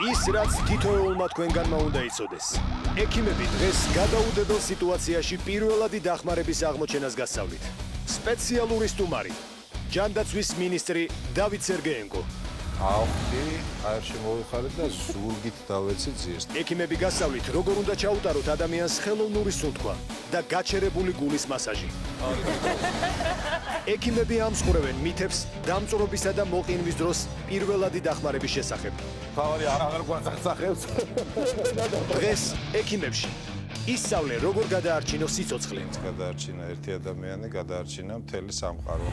ის რაც თითოეულმა თქვენგანმა უნდა იცოდეს. ექიმები დღეს გადაუდებელ სიტუაციაში პირველადი დახმარების აღმოჩენას გასწავლით. სპეციალური სტუმარი, ჯანდაცვის მინისტრი დავით სერგეენკო. ავხი აერში მოვიხარეთ და ზურგით დავეცი ძიეს. ექიმები გასწავლით, როგორ უნდა ჩაუტაროთ ადამიანს ხელოვნური სუნთქვა და გაჩერებული გულის მასაჟი. ექიმები ამსხვრევენ მითებს დამწვრობისა და მოყინვის დროს პირველადი დახმარების შესახებ. თავარი აღარ გვასახებს. დღეს ექიმებში ისწავლენ როგორ გადაარჩინოს სიცოცხლე. გადაარჩინა ერთი ადამიანი, გადაარჩინა მთელი სამყარო.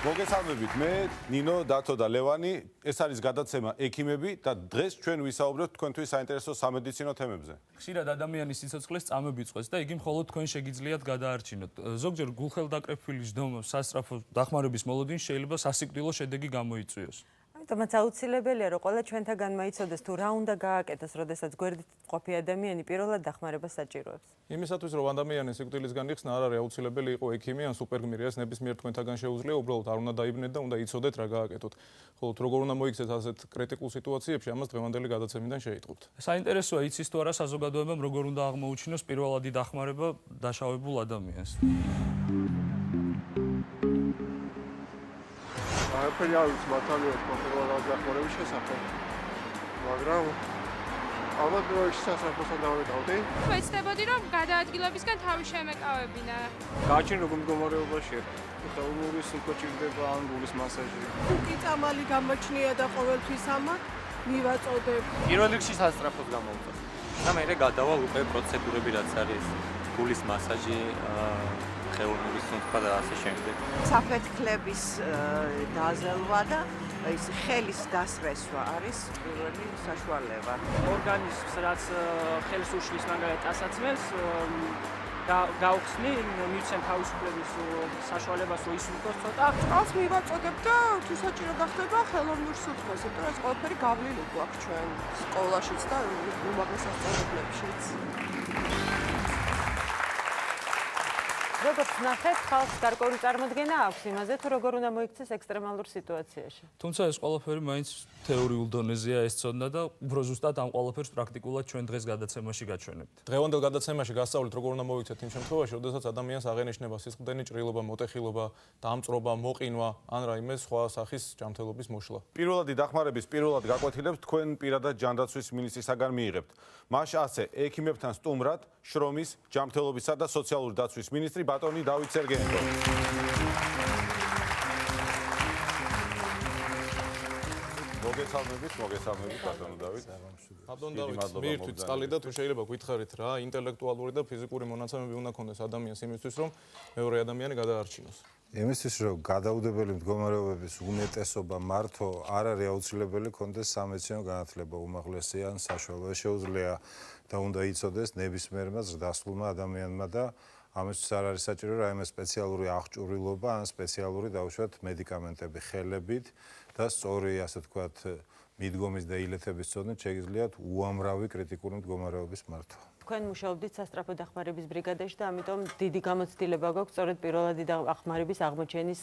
მოგესალმებით, მე ნინო, დათო და ლევანი. ეს არის გადაცემა ექიმები და დღეს ჩვენ ვისაუბრებთ თქვენთვის საინტერესო სამედიცინო თემებზე. ხშირად ადამიანის სიცოცხლეს წამებიწყვეს და იგი მხოლოდ თქვენ შეგიძლიათ გადაარჩინოთ. ზოგჯერ გულხელდაკრეფილი ჯდომა, სასწრაფო დახმარების მოლოდინში შეიძლება სასიკვდილო შედეგი გამოიწვიოს. ამიტომაც აუცილებელია, რომ ყველა ჩვენთაგანმა იცოდეს თუ რა უნდა გააკეთოს, როდესაც გვერდით მყოფი ადამიანი პირველად დახმარებას საჭიროებს. იმისათვის, რომ ადამიანი სიკვდილისგან იხსნა, არ არის აუცილებელი იყო ექიმი ან სუპერგმირი, ეს ნებისმიერ თქვენთაგან შეუძლია, უბრალოდ არ უნდა დაიბნეთ და უნდა იცოდეთ რა გააკეთოთ. ხოლო როგორ უნდა მოიქცეთ ასეთ კრიტიკულ სიტუაციებში, ამას დღევანდელი გადაცემიდან შეიტყობთ. საინტერესოა იცის თუ არა საზოგადოებამ როგორ უნდა აღმოუჩინოს პირველადი დახმარება დაშავებულ ადამიანს. არაფერი არ ვიცი მართალია პირველად დახმარების შესახებ. მაგრამ ალბათ პირველში სასწრაფოსთან დავეკავდი. ვეცდებოდი რომ გადაადგილებისგან თავი შემეკავებინა. გააჩენ როგორ მდგომარეობაშია. ხელოვნური სუნთქვა ჭირდება ან გულის მასაჟი. კი წამალი გამოჩნია და ყოველთვის ამათ მივაწოდებ. პირველ რიგში სასწრაფოს გამოვწევ. და მე გადავალ უკვე პროცედურები რაც არის გულის მასაჟი, ხელოვნური სუნთქვა და ასე შემდეგ. საფეთქლების დაზელვა და ის ხელის დასრესვა არის პირველი საშუალება. ორგანიზმს რაც ხელს უშლის მაგალითად ასაცმელს გავხსნი, მივცემ თავისუფლების საშუალებას რომ ისუნთქოს ცოტა. წყალს მივაწოდებ და თუ საჭირო გახდება ხელოვნურ სუნთქვას, იმიტომ რომ ეს ყველაფერი გავლილი გვაქვს ჩვენ სკოლაშიც და უმაღლეს სასწავლებლებშიც. როგორც ნახეთ, ხალხს გარკვეული წარმოდგენა აქვს იმაზე, თუ როგორ უნდა მოიქცეს ექსტრემალურ სიტუაციაში. თუმცა ეს ყველაფერი მაინც თეორიულ დონეზეა ეს ცოდნა და უფრო ზუსტად ამ ყველაფერს პრაქტიკულად ჩვენ დღეს გადაცემაში გაჩვენებთ. დღევანდელ გადაცემაში გასწავლით, როგორ უნდა მოიქცეთ იმ შემთხვევაში, როდესაც ადამიანს აღენიშნება სისხლდენი ჭრილობა, მოტეხილობა, დამწრობა, მოყინვა ან რაიმე სხვა სახის ჯანმრთელობის მოშლა. პირველადი დახმარების პირველად გაკვეთილებს თქვენ პირადად ჯანდაცვის მინისტრისაგან მიიღებთ. მას ასე ექიმებთან სტუმრად შრომის, ჯანმრთელობისა და სოციალური დაცვის მინისტრი ბატონი დავით სერგეენკო. მოგესალმებით ბატონო დავით. ბატონო დავით, მირთვით წყალი და თუ შეიძლება გითხარით რა ინტელექტუალური და ფიზიკური მონაცემები უნდა ქონდეს ადამიანს იმისთვის, რომ მეორე ადამიანი გადაარჩინოს. იმისთვის, რომ გადაუდებელი მდგომარეობების უმეტესობა მართო არ არის აუცილებელი ქონდეს სამედიცინო განათლება უმაღლესი ან საშუალო. შეუძლია და უნდა იცოდეს ნებისმიერმა ზრდასრულმა ადამიანმა და ამისთვის არ არის საჭირო რაიმე სპეციალური აღჭურვილობა ან სპეციალური დაუშვათ მედიკამენტები ხელებით და სწორი, ასე ვთქვათ, მიდგომის და ილეთების ცოდნით შეგიძლიათ უამრავი კრიტიკული მდგომარეობის მართვა. თქვენ მუშაობდით სასწრაფო დახმარების ბრიგადაში და ამიტომ დიდი გამოცდილება გვაქვს სწორედ პირველადი დახმარების აღმოჩენის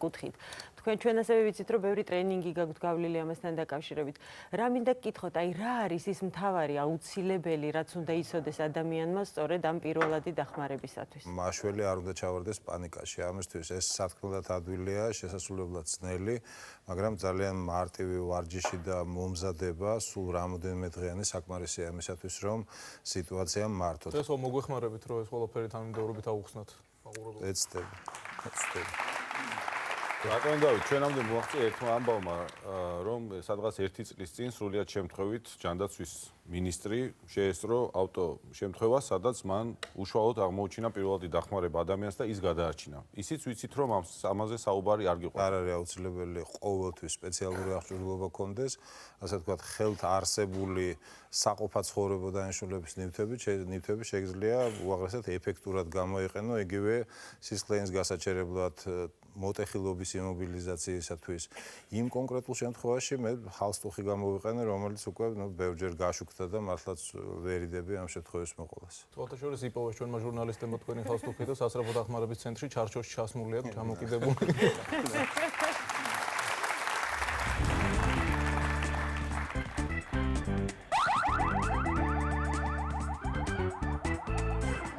კუთხით. თქვენ ჩვენ ასევე ვიცით, რომ ბევრი ტრენინგი გაქვთ გავლილი ამასთან დაკავშირებით. რა მინდა გკითხოთ, აი რა არის ის მთავარი აუცილებელი, რაც უნდა იცოდეს ადამიანმა სწორედ ამ პირველადი დახმარებისათვის? მაშველი არ უნდა ჩავარდეს პანიკაში. ამისთვის ეს სათქმელად ადვილია, შესასრულებლად ძნელი, მაგრამ ძალიან მარტივი ვარჯიში და მომზადება სულ რამოდენიმე დღიანი საკმარისია იმისათვის, რომ სიტუაცია მართოთ. ეს ხო მოგვეხმარებით, რომ ეს ყველაფერი თანმიმდევრობით აუხსნათ. ეცდები. რატომ დავით ჩვენამდე მოაღწია ერთმა ამბავმა რომ სადღაც 1 წლის წინ სრულიად შემთხვევით ჯანდაცვის მინისტრი შეესწრო ავტო შემთხვევას, სადაც მან უშუალოდ აღმოუჩინა პირველადი დახმარება ადამიანს და ის გადაარჩინა. ისიც ვიცით რომ ამაზე საუბარი არ გიყვება. არ არის აუცილებელი ყოველთვის სპეციალური აღჭურვილობა კონდეს, ასე ვთქვათ, ხელთ არსებული საყოფაცხოვრებო დანიშნულების ნივთები შეიძლება უაღრესად ეფექტურად გამოიყენო იგივე სისხლენის გასაჩერებლად მოტეხილობის იმობილიზაციისათვის. იმ კონკრეტულ შემთხვევაში მე ჰალსტუხი გამოვიყენე, რომელიც უკვე ბევრჯერ გაშუქდა და მართლაც ვერ იდები ამ შემთხვევის მოყოლას. თუმცა შორის იპოვეს ჩვენმა ჟურნალისტებმა თქვენი ჰალსტუხი და სასწრაფო დახმარების ცენტრი ჩარჩოში ჩასმულია ჩამოკიდებული.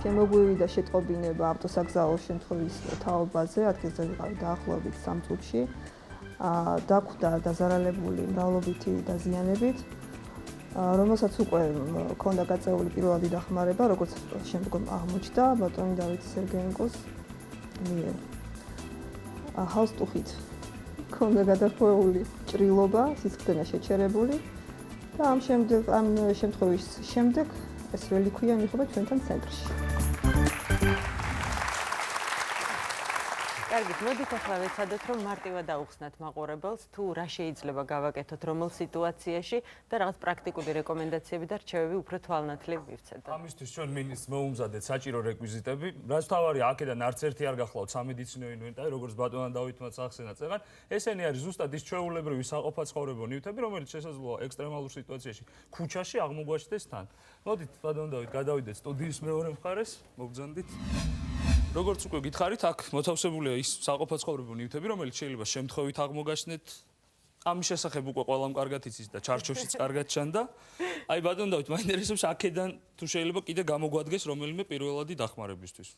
შემოგვივიდა შეტყობინება ავტოსაგზაო შემთხვევის თაობაზე, ადგილზე ვიყავი დაახლოებით 3 წუთში. დაგვხვდა დაზარალებული მრავლობითი დაზიანებით, რომელსაც უკვე ჰქონდა გაწეული პირველადი დახმარება, როგორც შემდგომ აღმოჩნდა ბატონი დავით სერგეენკოს მიერ. ჰალსტუხით ჰქონდა გადახვეული ჭრილობა, სისხლდენა შეჩერებული და ამ შემთხვევის შემდეგ ეს რელიქვია მიხობა ჩვენთან ცენტრში. კარგით, მოდით ახლა ვეცადოთ, რომ მარტივად აუხსნათ მაყურებელს, თუ რა შეიძლება გავაკეთოთ რომელ სიტუაციაში და რაღაც პრაქტიკული რეკომენდაციები და რჩევები უფრო თვალნათლივ მივცეთ. ამისთვის ჩვენ მინისტრს მოუმზადეთ საჭირო რეკვიზიტები. რაც თავარია, აქედან არც ერთი არ გახლავთ სამედიცინო ინვენტარი, როგორც ბატონმა დავითმაც ახსენა წეგან. ესენი არის ზუსტად ის ჩვეულებრივი საყოფაცხოვრებო ნივთები, რომელიც შესაძლოა ექსტრემალურ სიტუაციაში ქუჩაში აღმოგვაჩნდეს თან. მოდით, ბატონ დავით, გადავიდეთ სტუდიის მეორე მხარეს, მოგბრძანდით. როგორც უკვე გითხარით, აქ მოთავსებულია ის საყოფაცხოვრებო ნივთები, რომელიც შეიძლება შემთხვევით აღმოგაჩნდეთ. ამის შესახებ უკვე ყველამ კარგად იცის და ჩარჩოშიც კარგად ჩანდა. აი ბატონ დავით, მაინტერესებს აქედან თუ შეიძლება კიდე გამოგვადგეს რომელიმე პირველადი დახმარებისთვის.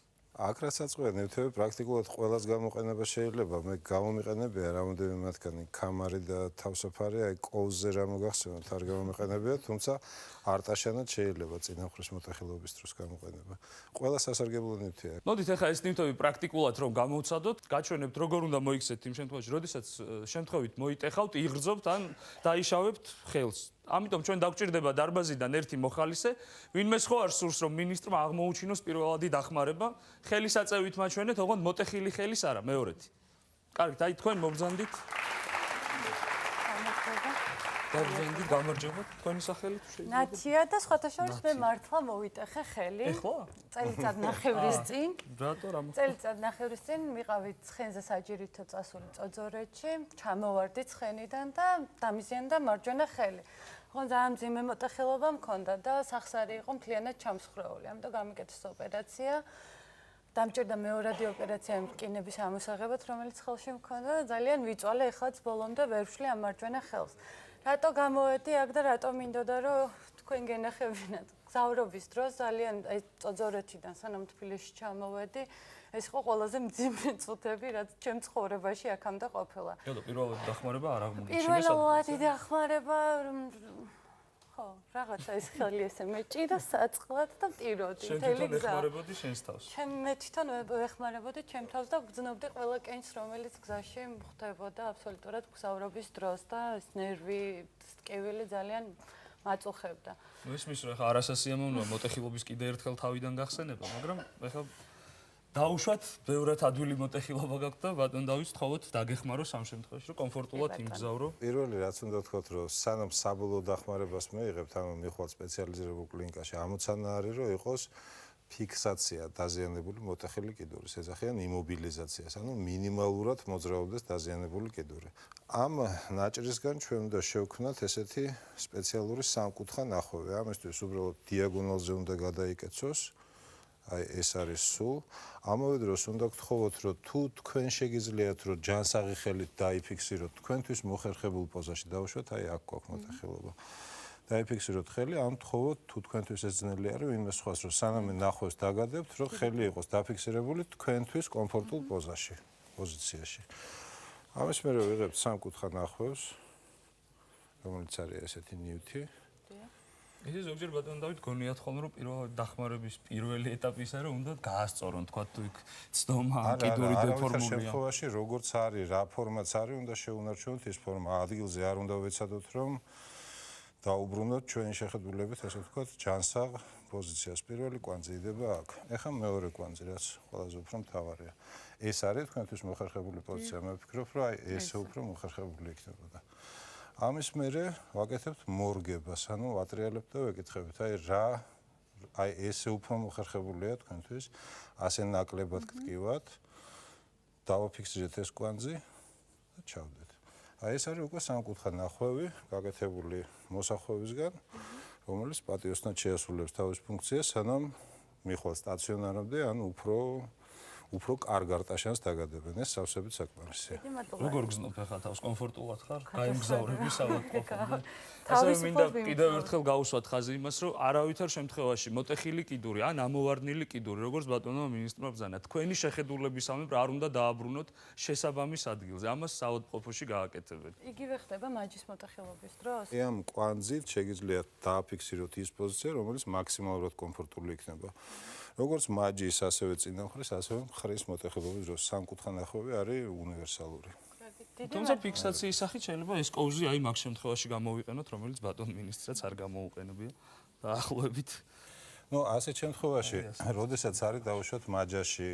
აქ რასაც ყვია ნივთები პრაქტიკულად ყველას გამოყენება შეიძლება. მე გამომიყენებია რამოდენიმე მათგანი კამარი და თავსაფარი, აი კოვზე რა მოგახსენოთ, არ გამომიყენებია, თუმცა არტაშანად შეიძლება წინამხრის მოტეხილობის დროს გამოყენება. ყველა სასარგებლო ნივთია. მოდით ახლა ეს ნივთები პრაქტიკულად რომ გამოვცადოთ, გაჩვენებთ როგორ უნდა მოიქცეთ იმ შემთხვევაში, როდესაც შემთხვევით მოიტეხავთ, იღრձობთ ან დაიშავებთ ხელს. ამიტომ ჩვენ დაგვჭირდება დარბაზიდან ერთი მოხალისე, ვინმე სხვა არ სურს რომ მინისტრმა აღმოუჩინოს პირველადი დახმარება, ხელისაწევით მაჩვენეთ, ოღონდ მოტეხილი ხელის არა, მეორეთი. კარგით, აი თქვენ მობ直ანდით. დაბრძანდით, გამარჯობა, თქვენი სახელი თუ შეიძლება. ნათია და სხვათა შორის მე მართლა მოვიტეხე ხელი. ეხლა? წელიწად ნახევრის წინ. რატო რა მოხდა? წელიწად ნახევრის წინ მიყავით ცხენზე საჯირითო წასული წოძორეთში, ჩამოვარდი ცხენიდან და დამიზიანდა მარჯვენა ხელი. ხო, ძალიან მძიმე მოტეხილობა მქონდა და სახსარი იყო მთლიანად ჩამსხრეული. ამიტომ გამიკეთეს ოპერაცია. დამჭირდა მეორადი ოპერაცია მტკინების ამოსაღებად, რომელიც ხელში მქონდა და ძალიან ვიწვალე ეხლაც ბოლომდე ვერ ვშლი ამ მარჯვენა ხელს. რატო გამოვედი აქ და რატო მინდოდა რომ თქვენ გენახებინათ? გზავრობის დროს ძალიან აი წოძორეთიდან სანამ თბილისში ჩამოვედი, ეს იყო ყველაზე მძიმე წუთები, რაც ჩემ ცხოვრებაში აქამდე ყოფილა. ელო, პირველადი დახმარება არ აღმოგვიჩინეს. პირველადი დახმარება ხო, რაღაცა ეს ხელი ესე მეჭირა საწყლად და მტიროდი მთელი გზა. ეხმარებოდი შენს თავს. მე თვითონ ეხმარებოდი ჩემ თავს და ვგრძნობდი ყველა კენს, რომელიც გზაში მხდებოდა აბსოლუტურად გზავრობის დროს და ეს ნერვი, ტკივილი ძალიან მაწუხებდა. ნუ ისმის რომ ახლა არასასიამოვნოა მოტეხილობის კიდე ერთხელ თავიდან გახსენება, მაგრამ ახლა დაუშვათ, ბევრად ადვილი მოტეხილობა გაქვთ და ბატონ დავით თხოვოთ დაგეხმაროს ამ შემთხვევაში, რომ კომფორტულად იმგზავრო. პირველი რაც უნდა ვთქვათ, რომ სანამ საბოლოო დახმარებას მეიღებთ, ანუ მიხვალ სპეციალიზირებულ კლინიკაში, ამოცანა არის, რომ იყოს ფიქსაცია დაზიანებული მოტეხილი კიდურის, ეძახიან იმობილიზაციას, ანუ მინიმალურად მოძრაობდეს დაზიანებული კიდური. ამ ნაჭრისგან ჩვენ უნდა შევქმნათ ესეთი სპეციალური სამკუთხა ნახვევი. ამისთვის უბრალოდ დიაგონალზე უნდა გადაიკეცოს. აი ეს არის სულ. ამავე დროს უნდა გთხოვოთ, რომ თუ თქვენ შეგიძლიათ, რომ ჯანსაღი ხელით დაიფიქსიროთ, თქვენთვის მოხერხებულ პოზაში დავუშვათ, აი აქ გვაქვს მოტეხილობა. დაიფიქსიროთ ხელი, ამ თხოვოთ, თუ თქვენთვის ეს ძნელი არის, ვინმე სხვას, რომ სანამ ნახვევს დაგადებთ, რომ ხელი იყოს დაფიქსირებული თქვენთვის კომფორტულ პოზიციაში. ამის მერე ვიღებთ სამკუთხა ნახვევს, რომელიც არის ესეთი ნივთი. ისე ზოგჯერ ბატონო დავით გონიათ ხოლმე რომ პირველ დახმარების პირველი ეტაპი ისაა რომ უნდა გაასწორონ თქვა თუ იქ ცდომა კიდური დეფორმულია. შემთხვევაში როგორც არის, რა ფორმაც არის, უნდა შეუნარჩუნოთ ის ფორმა. ადგილზე არ უნდა ვეცადოთ რომ დაუბრუნოთ ჩვენი შეხედულებით, ასე ვთქვათ, ჯანსაღ პოზიციას. პირველი კვანძი იდება აქ. ეხლა მეორე კვანძი, რაც ყველაზე უფრო მთავარია. ეს არის თქვენთვის მოხერხებული პოზიცია. მე ვფიქრობ, რომ აი ესე უფრო მოხერხებული იქნებოდა. ამის მერე ვაკეთებთ მორგებას, ანუ ვატრიალებთ და ვეკითხებით, აი ესე უფრო მოხერხებულია თქვენთვის, ასე ნაკლებად გტკივათ, დავაფიქსირეთ ეს კვანძი და ჩავდეთ. აი ეს არის უკვე სამკუთხა ნახვევი, გაკეთებული მოსახვევისგან, რომელიც პატიოსნად შეასრულებს თავის ფუნქციას, სანამ მიხვალ სტაციონარამდე, ანუ უფრო კარგ არტაშანს დაგადებენ. ეს სავსებით საკმარისია. როგორ გზნობ ახლა თავს კომფორტულად ხარ? გაიმგზავრები საავადმყოფო. ასე მინდა კიდევ ერთხელ გაუსვათ ხაზი იმას, რომ არავითარ შემთხვევაში მოტეხილი კიდური ან ამოვარდნილი კიდური, როგორც ბატონო მინისტრმა ბრძანა, თქვენი შეხედულებისამებრ არ უნდა დააბრუნოთ შესაბამის ადგილზე. ამას საავადმყოფოში გააკეთებენ. იგივე ხდება მაჯის მოტეხილობის დროს? ამ კვანძით შეგიძლიათ დააფიქსიროთ ის პოზიცია, რომელიც მაქსიმალურად კომფორტული იქნება. როგორც მაჯის, ასევე წინამხრის, ასევე მხრის მოტეხილობის დროს სამკუთხა ნახვევი არის უნივერსალური. თუმცა ფიქსაციის სახით შეიძლება ეს კოუზი აი მაგ შემთხვევაში გამოვიყენოთ, რომელიც ბატონ მინისტრაც არ გამოუყენებია დაახლოებით. ასეთ შემთხვევაში, როდესაც არის დაუშვათ მაჯაში,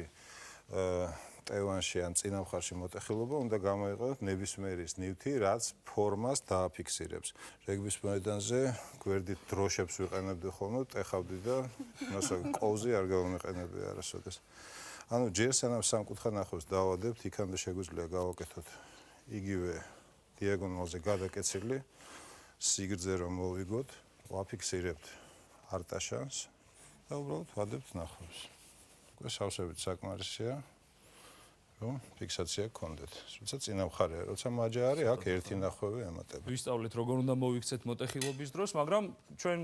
ტევანში ან წინამხარში მოტეხილობა, უნდა გამოიყენოთ ნებისმიერი ნივთი, რაც ფორმას დააფიქსირებს. რეგბის მოედანზე გვერდით დროშებს ვიყენებდი ხოლმე, ტეხავდი და კოუზი არ გავამეყენებია არასოდეს. ანუ ჯერ სანამ სამკუთხა ნახვევს დავადებთ, იქამდე შეგვიძლია გავაკეთოთ იგივე დიაგონალზე გადაკეცილი, სიგრძე რომ მოვიგოთ, ვაფიქსირებთ არტაშანს და უბრალოდ ვადებთ ნახვევს. უკვე სავსებით საკმარისია. რომ ფიქსაცია გქონდეთ. თუმცა წინამხარია, როცა მაჯა არის, აქ ერთი ნახვევი ემატება. ვისწავლეთ როგორ უნდა მოვიქცეთ მოტეხილობის დროს, მაგრამ ჩვენ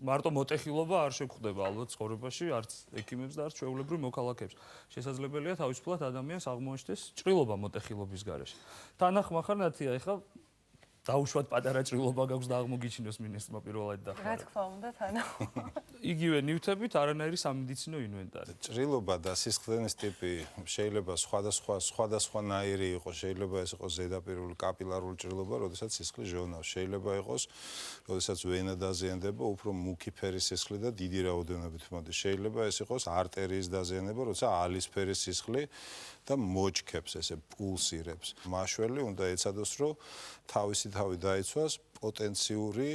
მარტო მოტეხილობა არ შეგხვდება ალბათ ცხოვრებაში, არც ექიმებს და არც ჩვეულებრივ მოქალაქეებს. შესაძლებელია თავისუფლად ადამიანს აღმოაჩნდეს ჭრილობა მოტეხილობის გარეშე. თანახმახარ ნათია, ეხლა დაუშვათ პატარა ჭრილობა გაქვს და აღმოგიჩინოს მინისტრმა პირველად და რა თქმა უნდა, თანა. იგივე ნივთებით არანაირი სამედიცინო ინვენტარი. ჭრილობა და სისხლდენის ტიპი შეიძლება სხვადასხვანაირი იყოს, შეიძლება ეს იყოს ზედაპირული კაპილარული ჭრილობა, როდესაც სისხლი ჟონავს, შეიძლება იყოს, როდესაც ვენა დაზიანდება, უფრო მუქი ფერის სისხლი და დიდი რაოდენობით მოდის. შეიძლება ეს იყოს არტერიის დაზიანება, როცა ალისფერის სისხლი და მოჩქებს, ესე პულსირებს. მაშველი უნდა ეცადოს, რომ თავისი თავი დაიცვას პოტენციური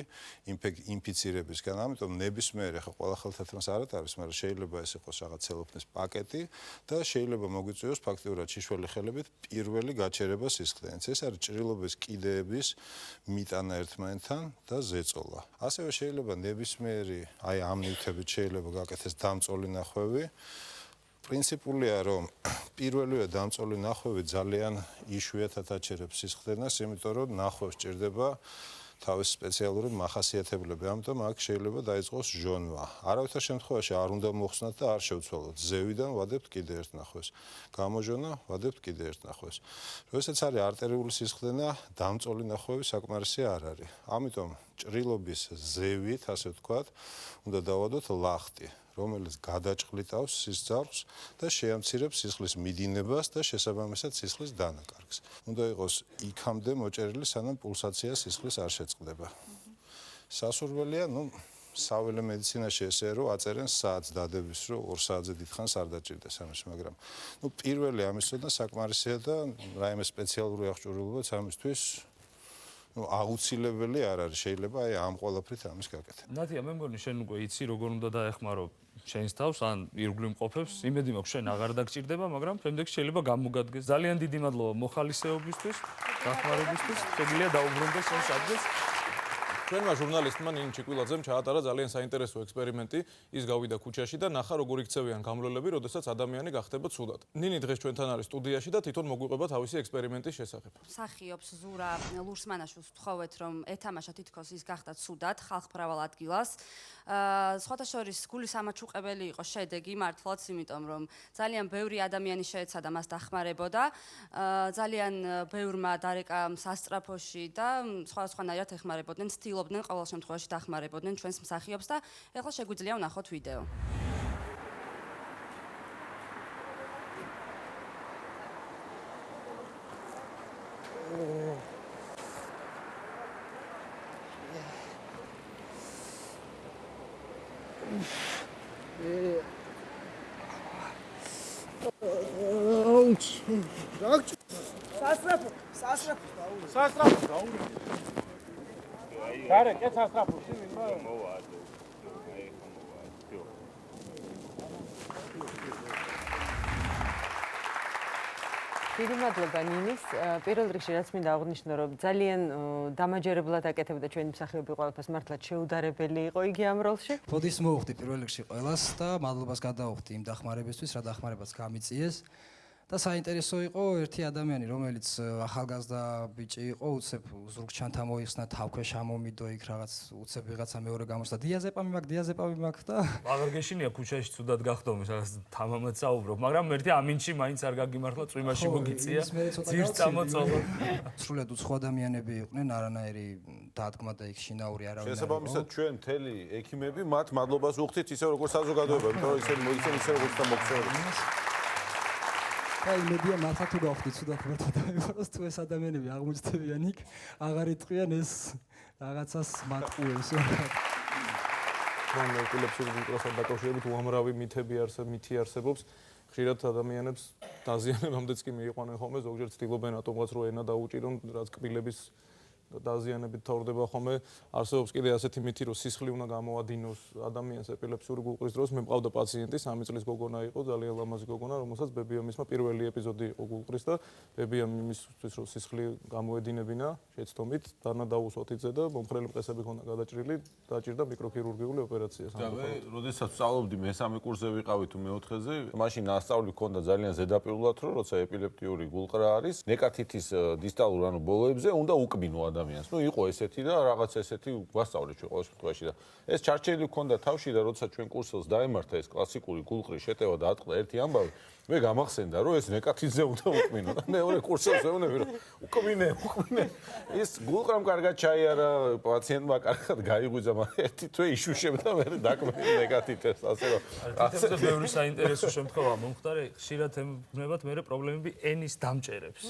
ინფიცირებისგან. ამიტომ ნებისმიერი ხა ყველა ხელთათმას არ არის, მაგრამ შეიძლება ეს იყოს რაღაც ცელოფნის პაკეტი და შეიძლება მოგვიწვიოს ფაქტიურად შიშველი ხელებით პირველი გაჩერება სისხლდენით. ეს არის ჭრილობის კიდეების მიტანა ერთმანეთთან და ზეწოლა. ასევე შეიძლება ნებისმიერი აი ამ ნივთებით შეიძლება გაკეთდეს დამწოლი ნახვევი. პრინციპულია, რომ პირველივე დამწოლი ნახვევი ძალიან იშვიათად აჩერებს სისხლდენას, იმიტომ რომ ნახვევს ჭირდება თავის სპეციალური მახასიათებლები, ამიტომ აქ შეიძლება დაიწყოს ჟონვა. არავითარ შემთხვევაში არ უნდა მოხსნათ და არ შევცვალოთ. ზევიდან ვადებთ კიდე ერთ ნახვევს. გამოჟონა ვადებთ კიდე ერთ ნახვევს. როდესაც არის არტერიული სისხლდენა, დამწოლი ნახვევი საკმარისი არ არის. ამიტომ ჭრილობის ზევით, ასე ვთქვათ, უნდა დავადოთ ლახტი, რომელიც გადაჭყლიტავს სისხლძარღვს და შეამცირებს სისხლის მიდინებას და შესაბამისად სისხლის დანაკარგს. უნდა იყოს იქამდე მოჭერილი, სანამ პულსაცია სისხლის არ შეწყდება. სასურველია, საველე მედიცინაში ესე რომ აწერენ საათს დადების, რომ 2 საათზე დიდხანს არ დაჭირდეს ამის, მაგრამ პირველი ამის ცოდნა საკმარისია და რაიმე სპეციალური აღჭურვილობაც ამისთვის აუცილებელი არ არის. შეიძლება აი ამ ყველაფრით ამის გაკეთება. ნათია, მე მგონი შენ უკვე იცი როგორ უნდა დაეხმარო შენს თავს ან ირგვლივ მყოფებს. იმედი მაქვს შენ აღარ დაგჭირდება, მაგრამ შემდეგში შეიძლება გამოგადგეს. ძალიან დიდი მადლობა მოხალისეობისთვის, დახმარებისთვის. შეგვიძლია დაუბრუნდეს ეს ადგილს. ჩვენმა ჟურნალისტმა ნინი ჩიკვილაძემ ჩაატარა ძალიან საინტერესო ექსპერიმენტი. ის გავიდა ქუჩაში და ნახა როგორ იქცევიან გამრავლები, როდესაც ადამიანი გახდება ცუდად. ნინი დღეს ჩვენთან არის სტუდიაში და თვითონ მოგვიყვება თავისი ექსპერიმენტის შესახებ. მსახიობს ზურა ლურსმანაშვილს ვთხოვეთ, რომ ეთამაშა თითქოს ის გახდა ცუდად ხალხმრავალ ადგილას. სხვათა შორის გულის ამაჩუყებელი იყო შედეგი მართლაც, იმიტომ რომ ძალიან ბევრი ადამიანი შეეცადა მას დახმარებოდა. ძალიან ბევრმა დარეკა სასწრაფოში და სხვადასხვანაირად ეხმარებოდნენ, ცდილობდნენ ყოველ შემთხვევაში დახმარებოდნენ ჩვენს მსახიობს და ეხლა შეგვიძლია ვნახოთ ვიდეო. დიდი მადლობა ნინის. პირველ რიგში რაც მინდა აღვნიშნო, რომ ძალიან დამაჯერებლად აკეთებდა ჩვენი მსახიობი ყველაფერს, მართლაც შეუდარებელი იყო იგი ამ როლში. ფოდის მოუხდი პირველ რიგში ყველას და მადლობას გადაუხდი იმ დახმარებისთვის, რა დახმარებაც გამიწიეს. და საინტერესო იყო ერთი ადამიანი, რომელიც ახალგაზრდა ბიჭი იყო, უცებ ზურგ ჩანთა მოიხსნა, თავქვეშ ამომიდო იქ რაღაც უცებ ვიღაცა მეორე გამოსდა. დიაზეპამი მაქვს და აღარ გეშინია ქუჩაში ცუდად გახდომის, რაღაც თამამად საუბრობ, მაგრამ ერთი ამინჩი მაინც არ გაგიმართლა, წვიმაში მოგიწია. ძირს წამოწოლა. სრულად უცხო ადამიანები იყვნენ, არანაირი დადგმა და იქ შინაური არავინ არ იყო. შესაბამისად ჩვენ მთელი ექიმები მათ მადლობას უხდით ისე როგორც საზოგადოება, იმიტომ რომ ისინი მოიცემ ისე როგორც და მოქცევრებს. აი მედია მართლა თუ გავხდით ცუდად მართლა დაიყაროს თუ ეს ადამიანები აღმოჩნდებიან იქ აღარ იტყვიან ეს რაღაცას მატყუებს მან ეპილეფსიის მიკროსთან დაკავშირებით უამრავი მითი არსებობს ხშირად ადამიანებს დაზიანებამდეც კი მიიყვანენ ხოლმე ზოგჯერ ცდილობენ ატომღაც რო ენა დაუჭირონ რაც კბილების დაზიანებით თორდება ხოლმე არსებობს კიდე ასეთი მითი რომ სისხლი უნდა გამოადინოს ადამიანს ეპილეფსიური გულყრის დროს მე მყავდა პაციენტი 3 წლის გოგონა იყო ძალიან ლამაზი გოგონა რომელსაც ბებიამისმა პირველი ეპიზოდი იყო გულყრის და ბებიამ იმისთვის რომ სისხლი გამოედინებინა შეცდომით დანა დაუსვათ იძე და მომხრელი მყესები ჰქონდა გადაჭრილი დაჭირდა მიკროქირურგიული ოპერაცია და მე როდესაც სწავლობდი მესამე კურსზე ვიყავი თუ მეოთხეზე მაშინ ასწავლი ჰქონდა ძალიან ზედაპირულად რომ როცა ეპილეპტიური გულყრა არის ნეკათითის დისტალურ ანუ ბოლოებზე უნდა უკბინო ადამიანს. ნუ იყო ესეთი და რაღაც ესეთი გვასწავლეთ ჩვენ ყოველ შემთხვევაში და ეს ჩარჩელი გქონდა თავში და როცა ჩვენ კურსელს დაემართა ეს კლასიკური გულყრის შეტევა და ატყდა ერთი ამბავი მე გამახსენდა რომ ეს ნეკათიძე უნდა უკბინო და მეორე კურსელს ვეუბნები რომ უკბინე ის გულყრამ კარგად ჩაიარა პაციენტმა კარგად გაიღვიძა მაგრამ ერთი თვე იშუშებდა მე დაკმედი ნეკათითებს ასე რომ ასე ბევრი საინტერესო შემთხვევა მომხდარა ხშირად ემბნებათ მე პრობლემები ენის დამჭერებს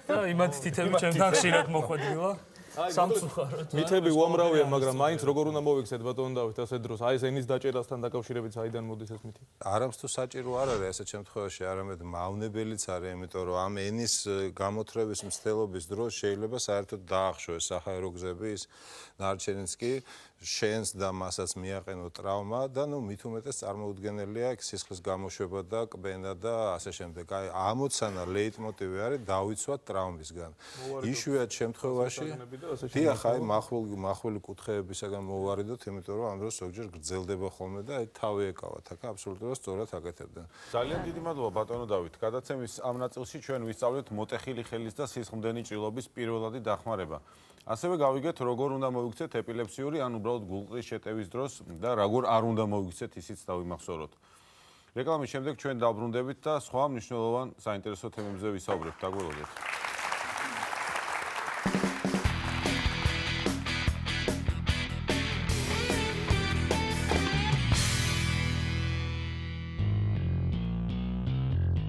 და იმათ თითები ჩემთან ხშირად მოხვედრილა სამწუხაროდ მითები უამრავია მაგრამ მაინც როგორ უნდა მოვიქცეთ ბატონო დავით ასე დროს აი ეს ენის დაჭერასთან დაკავშირებით საიდან მოდის ეს მითი არამც თუ საჭირო არ არის ასეთ შემთხვევაში არამედ მავნებელიც არის იმიტომ რომ ამ ენის გამოთრების მცდელობის დროს შეიძლება საერთოდ დაახშოს საჰაერო გზების ნარჩენიც კი შენს და მასაც მიაყენო ტრავმა და ნუ მით უმეტეს წარმოუდგენელია სისხლის გამოშვება და კბენა და ასე შემდეგ. აი ამოცანა ლეიტმოტივი არის დავიცვათ ტრავმისგან. იშვიათ შემთხვევაში დიახ აი მახვილი კუთხეებისაგან მოვარიდოთ, იმიტომ რომ ამ დროს ზოგჯერ გრძელდება ხოლმე და აი თავი ეკავათ აქ აბსოლუტურად სწორად აკეთებდნენ. ძალიან დიდი მადლობა ბატონო დავით. გადაცემის ამ ნაწილში ჩვენ ვისწავლეთ მოტეხილი ხელის და სისხლმდენი ჭრილობის პირველადი დახმარება. ასევე გავიგეთ როგორ უნდა მოიქცეთ ეპილეფსიური ან უბრალოდ გულყრის შეტევის დროს და როგორ არ უნდა მოიქცეთ ისიც დავიმახსოვროთ. რეკლამის შემდეგ ჩვენ დავბრუნდებით და სხვა მნიშვნელოვან საინტერესო თემებზე ვისაუბრებთ. დაგველოდეთ.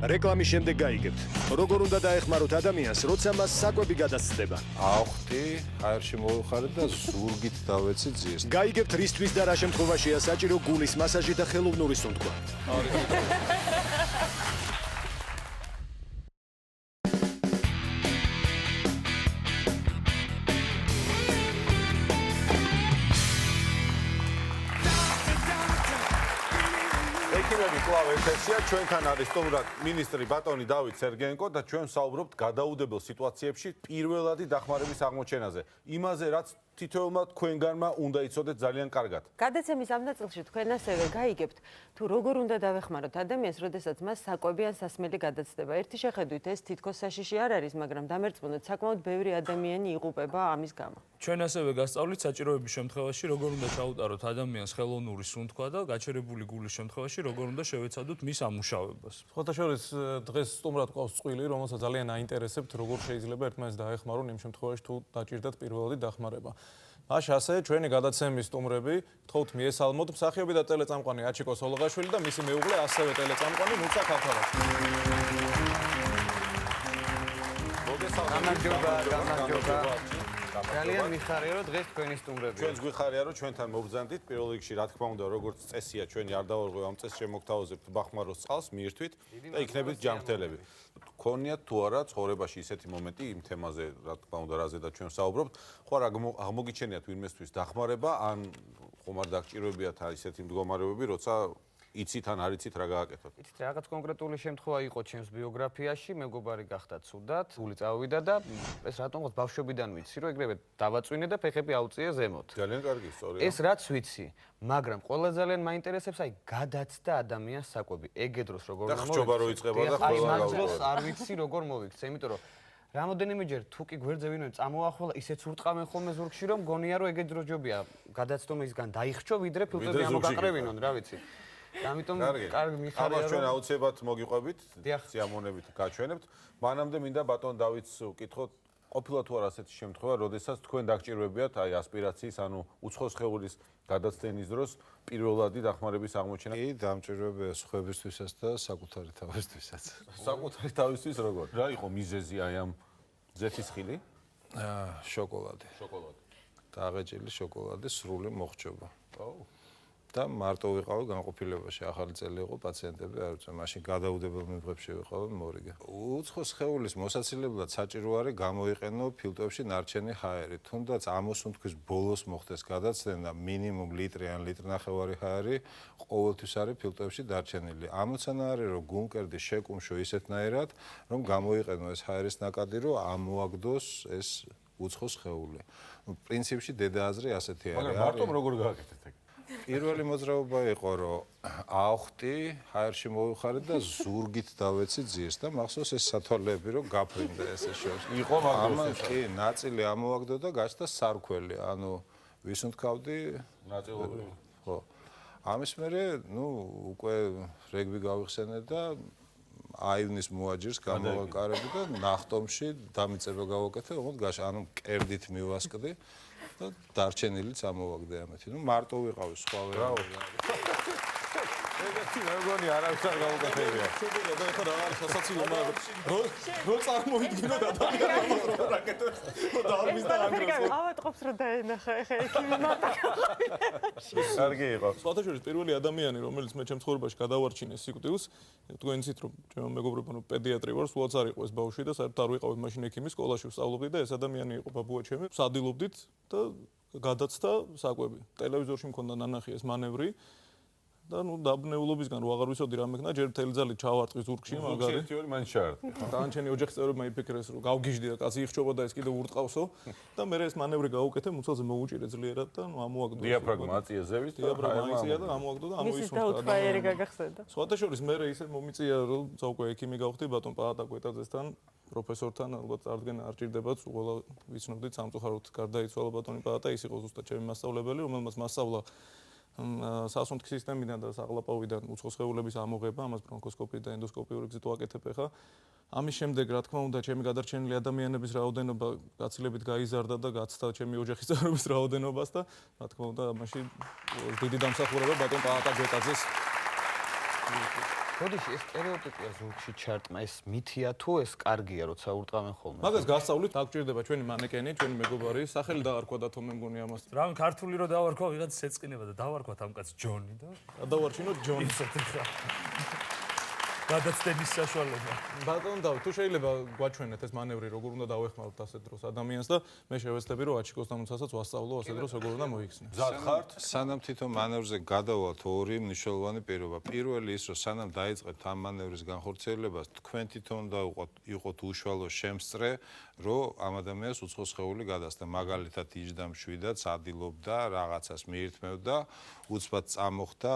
რეკლამის შემდეგ გაიგებთ, როგორ უნდა დაეხმაროთ ადამიანს, როცა მას საკვები გადასცდება. აუხტი, ჰაერში მოვიხარეთ და ზურგით დავეცი ძიეს. გაიგებთ, რისთვის და რა შემთხვევაშია საჭირო გულის მასაჟი და ხელოვნური სუნთქვა. ჩვენთან არის სტუმრად მინისტრი ბატონი დავით სერგენკო და ჩვენ საუბრობთ გადაუდებელ სიტუაციებში პირველადი დახმარების აღმოჩენაზე. იმაზე, რაც თითოეულმა თქვენგანმა უნდა იცოდეთ ძალიან კარგად. გადაცემის ამ ნაწილში თქვენ ასევე გაიგებთ, თუ როგორ უნდა დავეხმაროთ ადამიანს, როდესაც მას საკვები ან სასმელი გადაცდება. ერთი შეხედვით ეს თითქოს საშიში არ არის, მაგრამ დამერწმუნოთ, საკმაოდ ბევრი ადამიანი იღუპება ამის გამო. ჩვენ ასევე გასწავლით საჭიროების შემთხვევაში, როგორ უნდა ჩაუტაროთ ადამიანს ხელოვნური სუნთქვა და გაჩერებული გულის შემთხვევაში, როგორ უნდა შევეცადოთ მის ამუშავებას. სხვათა შორის დღეს სტუმრად ყავს წყვილი, რომელსაც ძალიან აინტერესებთ, როგორ შეიძლება ერთმანეთს დაეხმარონ იმ შემთხვევაში, თუ დაჭირდათ პირველადი დახმარება. მაშ ასე ჩვენი გადაცემის სტუმრები გთხოვთ მიესალმოთ მსახიობი და ტელეწამყვანი აჩიკო სოლოღაშვილი და მისი მეუღლე ასევე ტელეწამყვანი მუცა ქავთარაშვილი. გამარჯობა. ძალიან მიხარია რომ დღეს თქვენი სტუმრებია. ჩვენც გვიხარია რომ ჩვენთან მობრძანდით. პირველ რიგში რა თქმა უნდა, როგორც წესია, ჩვენი არ დავარღვევ ამ წესს შემოგთავაზებთ ბახმაროს წყალს, მიირთვით და იქნებით ჯანმრთელები. გქონიათ თუ არა ცხოვრებაში ისეთი მომენტი იმ თემაზე, რა თქმა უნდა, რაზედაც ჩვენ ვსაუბრობთ, ხო რა აღმოგიჩენიათ ვინმესთვის დახმარება, ან ხომ არ დაგჭიროებიათ ისეთი მდგომარეობები, როცა იცით ან არ იცით რა გააკეთოთ. იცით, რაღაც კონკრეტული შემთხვევა იყო ჩემს ბიოგრაფიაში, მეგობარი გახდა ცუდად, გული წავიდა და ეს რატომ ყავს ბავშვობიდან ვიცი, რომ ეგრევე დავაწვინე და ფეხები აუწიე ზემოთ. ძალიან კარგი, სწორია. ეს რაც ვიცი, მაგრამ ყველა ძალიან მაინტერესებს, აი გადაცდა ადამიანს საკვები. ეგ დროს როგორ უნდა მოვიქცე? ხჭობა რო იწყება და აი მაგ დროს არ ვიცი როგორ მოვიქცე, იმიტომ რომ რამოდენიმეჯერ თუ კი გვერდზე ვინმე წამოახვალა, ისეც ურტყამენ ხოლმე ზურგში, რომ მგონია რომ ეგ დროს ჯობია გადაცდომისგან დაიხჭო, ვიდრე ფილტვები ამოგაყრევინონ, რა ვიცი. ამიტომ კარგი მიხარია რომ ჩვენ აუცილებლად მოგიყვებით, სიამოვნებით გაჩვენებთ. მანამდე მინდა ბატონ დავითს ვკითხოთ, ყოფილა თუ არა ასეთი შემთხვევა, როდესაც თქვენ დაგჭირვებიათ აი ასპირაციის, ანუ უცხო სხეულის გადაცდენის დროს პირველადი დახმარების აღმოჩენა. კი, დამჭირვებია სხვებისთვისაც და საკუთარი თავისთვისაც. საკუთარი თავისთვის როგორ? რა იყო მიზეზი აი ამ ზეთისხილი? შოკოლადი. შოკოლადი. დაღეჭილი შოკოლადის სრული მოხჭობა. და მარტო ვიყავი განყოფილებაში, ახალი წელი იყო პაციენტები, არ ვიცი, მაშინ გადაუდებელ მიღებში ვიყავი მორიგე. უცხო სხეულის მოსაცილებლად საჭირო არის გამოიყენო ფილტვებში ნარჩენი ჰაერი. თუნდაც ამოსუნთქვის ბოლოს მოხდეს გადაცდენა, მინიმუმ ლიტრი ან ლიტრნახევარი ჰაერი ყოველთვის არის ფილტვებში დარჩენილი. ამოცანა არის, რომ გულმკერდი შეკუმშო ისეთნაირად, რომ გამოიყენო ეს ჰაერის ნაკადი, რომ ამოაგდოს ეს უცხო სხეული. პრინციპში დედა აზრი ასეთი არის. მაგრამ მარტო როგორ გააკეთეთ ეგ? პირველი მოძრაობა იყო, რომ აღვხტი, ჰაერში მოვიხარეთ და ზურგით დავეცი ძირს და მახსოვს ეს სათვალეები, რომ გაფრინდა ესე შორს. იყო მაგდროს ეს. კი, ნაწილი ამოაგდო და გაჩნდა სარქველი, ანუ ვისუნთქავდი ნაწილობრივ. ხო. ამის მერე, უკვე რეგბი გავიხსენე და აივნის მოაჯირს გამოვაკარები და ნახტომში დამიწება გავაკეთე, ოღონდ ანუ მკერდით მივასკდი. და დარჩენილიც ამოვაგდე ამეთი. მარტო ვიყავი სხვა ვერ. ეგეთი მეგონი არავის არ გავუკეთებია. შეგვიძლია და ეხლა რა არის სასაცილო, მაგრამ რო წარმოვიდგინოთ ადამიანს რომ რაკეტებს და არმის და ანგროს. ავატყობს რომ დაენახა ეხა ექიმი მარტო. კარგი იყო. სხვათა შორის პირველი ადამიანი, რომელიც მე ჩემს ცხოვრებაში გადავარჩინე სიკვდილს, თქვენ იცით რომ ჩემო მეგობრებო, პედიატრი ვარ, სულაც არ იყო ეს ბავშვი და საერთოდ არ ვიყავი მაშინ ექიმის სკოლაში ვსწავლობდი და ეს ადამიანი იყო ბაბუა ჩემი. ვსადილობდით და გადაცდა საკვები. ტელევიზორში მქონდა ნანახი ეს მანევრი. და დაბნეულობისგან რო აღარ ვიცოდი რა მექნა, ჯერ მთელი ძალით ჩავარტყი ზურგში მაგარი. ერთი მან ჩაარტყი. დანარჩენი ოჯახის წევრებმა იფიქრეს, რომ გავგიჟდი და კაცი იხჭობა და ეს კიდე ურტყავსო და მე ეს მანევრი გავუკეთე, მუცელზე მოუჭირე ძლიერად და ამოაგდო. დიაფრაგმა აწია ზევით და ამოიწია და ამოაგდო და ამოისუნთქა. მის დაუთვაიერი გაგახსენდა. სხვათა შორის მე ისე მომიწია, რომ ზოგ ექიმი გავხდი ბატონ პაატა კვეტაძესთან, პროფესორთან, ალბათ წარდგენა არ ჭირდებათ, უყოლა ვიცნობდით სამწუხაროდ გარდაიცვალა ბატონი პაატა, ის იყო ზუსტად ჩემი მასწავლებელი, რომელმაც მასწავლა სასუნთქის სისტემიდან და საღლაპავიდან უცხო სხეულების ამოღება, ამას ბრონქოსკოპი და ენდოსკოპიური გზით ვაკეთებ ახლა. ამის შემდეგ, რა თქმა უნდა, ჩემი გადარჩენილი ადამიანების რაოდენობა გაცილებით გაიზარდა და გაცდა ჩემი ოჯახის წევრების რაოდენობას და რა თქმა უნდა, ამაში დიდი დამსახურება ბატონ პაატა გვეტაძეს. როდეში ეს სტერეოტიპია ზურგში ჩარტმა, ეს მითია თუ ეს კარგია, როცა ურტყამენ ხოლმე? მაგას გასწავლით, დაგჭირდება ჩვენი მანეკენი, ჩვენი მეგობარი, სახელი დაარქვა და თო მე მგონი ამას. რა ქართული რო დავარქვა, ვიღაც ეწყინება და დავარქვათ ამ კაცს ჯონი და დავარჩინოთ ჯონი. გადაცდების საშუალება. ბატონო დავით, თუ შეიძლება გვაჩვენეთ ეს მანევრი, როგორ უნდა დავეხმაროთ ასეთ დროს ადამიანს და მე შევეცდები რომ აჩიკოსტანუცასაც ვასწავლო ასეთ დროს როგორ უნდა მოიქცნეს. მზად ხართ? სანამ თვითონ მანევრზე გადავალთ ორი მნიშვნელოვანი პირობა. პირველი ის, რომ სანამ დაიწყებთ ამ მანევრის განხორციელებას, თქვენ თვითონ უნდა იყოთ უშუალო შემსწრე, რომ ამ ადამიანს უცხო სხეული გადასცა. მაგალითად, იჯდა მშვიდად, სადილობდა, რაღაცას მიირთმევდა, უცბად წამოხდა,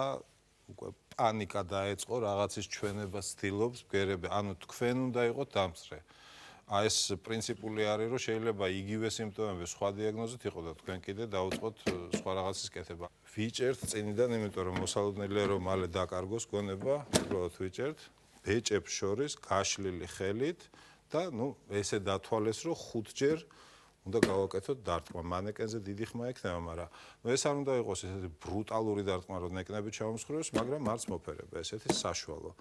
უკვე პანიკა დაეწყო, რაღაცის ჩვენებას ცდილობს, ბგერები, ანუ თქვენ უნდა იყოთ დამსწრე. აი ეს პრინციპული არის, რომ შეიძლება იგივე სიმპტომები სხვა დიაგნოზით იყო და თქვენ კიდე დაუწყოთ სხვა რაღაცის კეთება. ვიჭერთ წინიდან, იმიტომ რომ მოსალოდნელია რომ მალე დაკარგოს გონება, უბრალოდ ვიჭერთ ბეჭებს შორის გაშლილი ხელით და ესე დათვალეს, რომ 5 ჯერ უნდა გავაკეთოთ დარტყმა. მანეკენზე დიდი ხმა ექნება, მაგრამ ეს არ უნდა იყოს ესეთი ბრუტალური დარტყმა, რომ ნეკნები ჩამომსხვრევს, მაგრამ არც მოფერება, ესეთი საშუალო.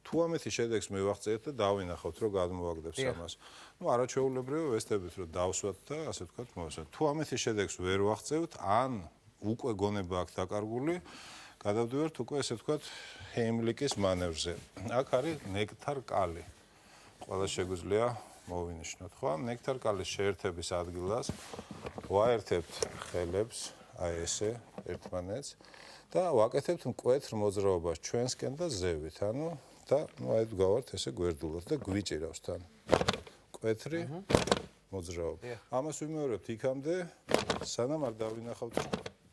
თუ ამეთი შედეგს მივაღწევთ და დავინახავთ, რომ გადმოვაგდებს ამას. არაჩვეულებრივი ვესწრებით, რომ დავსვათ და ასე ვთქვათ, მოვასვათ. თუ ამეთი შედეგს ვერ ვაღწევთ, ან უკვე გონება აქვს დაკარგული, გადავდივართ უკვე ესე ვთქვათ, ჰეიმლიკის მანევრზე. აქ არის ნექტარ-კალი. ყველა შეგვიძლია მოვინიშნოთ, ხო? ნექტარ-კალის შეერთების ადგილას ვაერთებთ ხელებს, აი ესე, ერთმანეთს და ვაკეთებთ მკვეთრ მოძრაობას ჩვენსკენ და ზევით, ანუ და აი ვგავართ ესე გვერდულად და გვიჭირავს თან. მკვეთრი მოძრაობა. ამას ვიმეორებთ იქამდე, სანამ არ დავინახავთ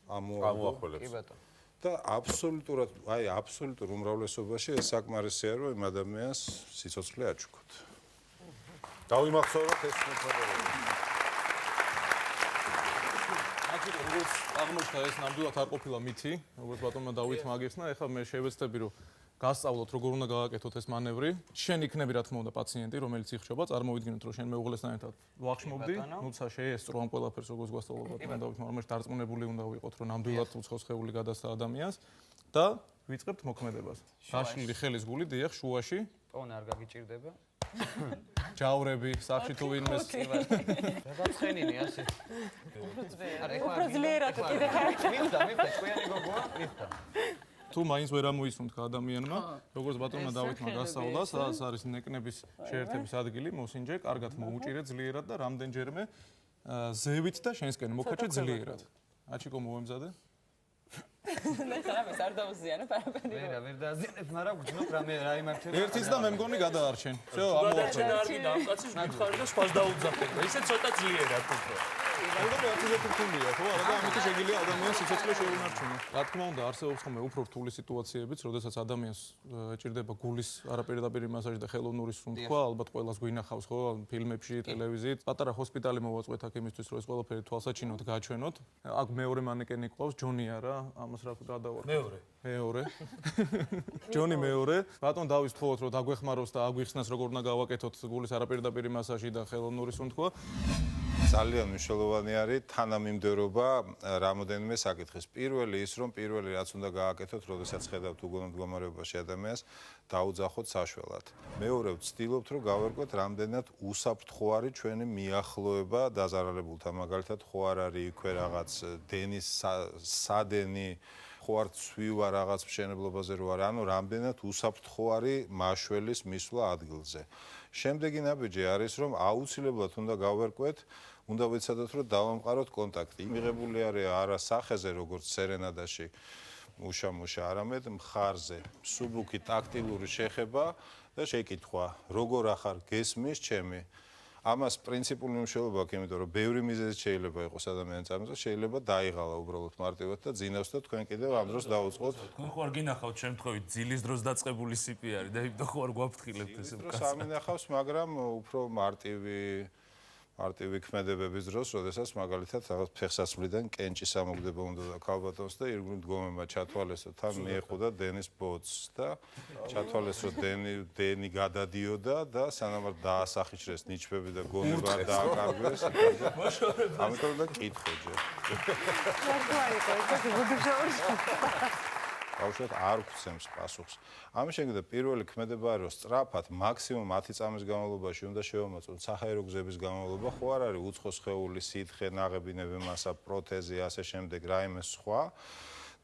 ამოახველებს. კი ბატონო. და აბსოლუტურად, აი აბსოლუტურ უმრავლესობაში ეს საკმარისია, რომ იმ ადამიანს სიცოცხლე აჩუქოთ. დავიმახსოვროთ ეს მეთოდები. აკეთე როგორც აღმოჩნდა ეს ნამდვილად არ ყოფილა მითი, როგორც ბატონმა დავითმა აგიხსნა, ეხლა მე შევეცდები რომ გასწავლოთ როგორ უნდა გავაკეთოთ ეს მანევრი. შენ იქნები რა თქმა უნდა პაციენტი, რომელიც იხშობა, წარმოვიდგინოთ რომ შენ მეუღლესთან ერთად ვახშმობდი, ნუცა შეესწრო ამ ყველაფერს როგორც გვასწავლა ბატონმა დავითმა, რომ დარწმუნებული უნდა ვიყოთ, რომ ნამდვილად უცხო სხეული გადასცა ადამიანს და ვიწყებთ მოქმედებას. გაშლილი ხელის გული დიახ შუაში. პონა არ გაგიჭირდება. ჯავრები, სახში თუ ვინმეს გადაცხენინი ასე. უფრო ძლიერად კიდე ხარ. მივდა, თქვენი გოგოა, მივდა. თუ მაინც ვერ ამოისუნთქა ადამიანმა, როგორც ბატონმა დავითმა გასწავლა, სადაც არის ნეკნების შეერთების ადგილი, მოსინჯე, კარგად მოუჭირე ძლიერად და რამდენჯერმე ზევით და შენსკენ მოკაჭე ძლიერად. აჩიკო მოვემზადე. ნახავთ არ დაუზიანებ არაფერი. ვერ დააზიანებ, მაგრამ გძნობ რა იმართება. ერთის და მე მგონი გადაარჩენ. всё, გადაარჩენ არ გინდა ამ კაცის გითხარი და სხვას დაუძახებ. ისე ცოტა ძლიერად უფრო. ალბათ ერთზე რთულია, ხო? არა და ამით შეგიძლია ადამიანს სიცოცხლე შეუნარჩუნო. რა თქმა უნდა, არსებობს ხოლმე უფრო რთული სიტუაციებიც, როდესაც ადამიანს ჭირდება გულის არაპირდაპირი მასაჟი და ხელოვნური სუნთქვა, ალბათ ყველას გვინახავს, ხო? ფილმებში, ტელევიზიით. პატარა ჰოსპიტალი მოვაწყვეთ აქ იმისთვის, რომ ეს ყველაფერი თვალსაჩინოდ გაჩვენოთ. აქ მეორე მანეკენი ყავს, ჯონი არა, ამას რა დავარ. მეორე. ჯონი მეორე. ბატონ დავის თხოვოთ, რომ დაგვეხმაროს და აგვიხსნას, როგორ უნდა გავაკეთოთ გულის არაპირდაპირი მასაჟი და ხელოვნური სუნთქვა. ძალიან მნიშვნელოვანი არის თანამიმდევრობა რამოდენიმე საკითხის. პირველი ის, რომ პირველი რაც უნდა გააკეთოთ, როდესაც ხედავთ უგონო მდგომარეობაში ადამიანს, დაუძახოთ საშველად. მეორე ვცდილობთ, რომ გავერკვეთ რამდენად უსაფრთხო არის ჩვენი მიახლოება დაზარალებულთან. მაგალითად, ხო არ არის იქვე რაღაც დენის სადენი, ხო არ ცვივა რაღაც მშენებლობაზე რო არა, ანუ რამდენად უსაფრთხო არის მაშველის მისვლა ადგილზე. შემდეგი ნაბიჯი არის, რომ აუცილებლად უნდა გავერკვეთ, უნდა ვიცადოთ, რომ დავამყაროთ კონტაქტი. მიღებული არის არა სახეზე, როგორც სერენადაში, მუშა, არამედ მხარზე, მსუბუქი ტაქტილური შეხება და შეკითხვა, როგორ ახარ გესმის ჩემი. ამას პრინციპული მნიშვნელობა აქვს, იმიტომ რომ ბევრი მიზეზი შეიძლება იყოს ადამიანის წამზე, შეიძლება დაიღალა უბრალოდ მარტივად და ძინავს და თქვენ კიდევ ამ დროს დაუწყოთ. თქვენ ხო არ გინახავთ შემთხვევით ძილის დროს დაწყებული CPR-ი და იმიტომ ხო არ გვაფრთხილებთ ეს კაცს. სამინახავს, მაგრამ უფრო მარტივი ქმედებების დროს, როდესაც მაგალითად რაღაც ფეხსაცმლიდან კენჭი სამოგდება უნდა და ქალბატონს და ირგვლივ მდგომება ჩათვალესო თან მიეხოდა დენის ბოც და ჩათვალეს რომ დენი გადადიოდა და სანამ არ დაასახიჭრეს ნიჩბები და გონება არ დააკარგვეს. ამიტომ და კითხე ჯერ. ბავშვად არ გვცემს პასუხს. ამის შემდეგ პირველი ქმედება არის, რომ სწრაფად მაქსიმუმ 10 წამის განმავლობაში უნდა შევამოწმოთ საჰაერო გზების განმავლობა, ხო არ არის უცხო სხეული, სითხე, ნაღებინები, მასა, პროთეზი, ასე შემდეგ, რაიმე სხვა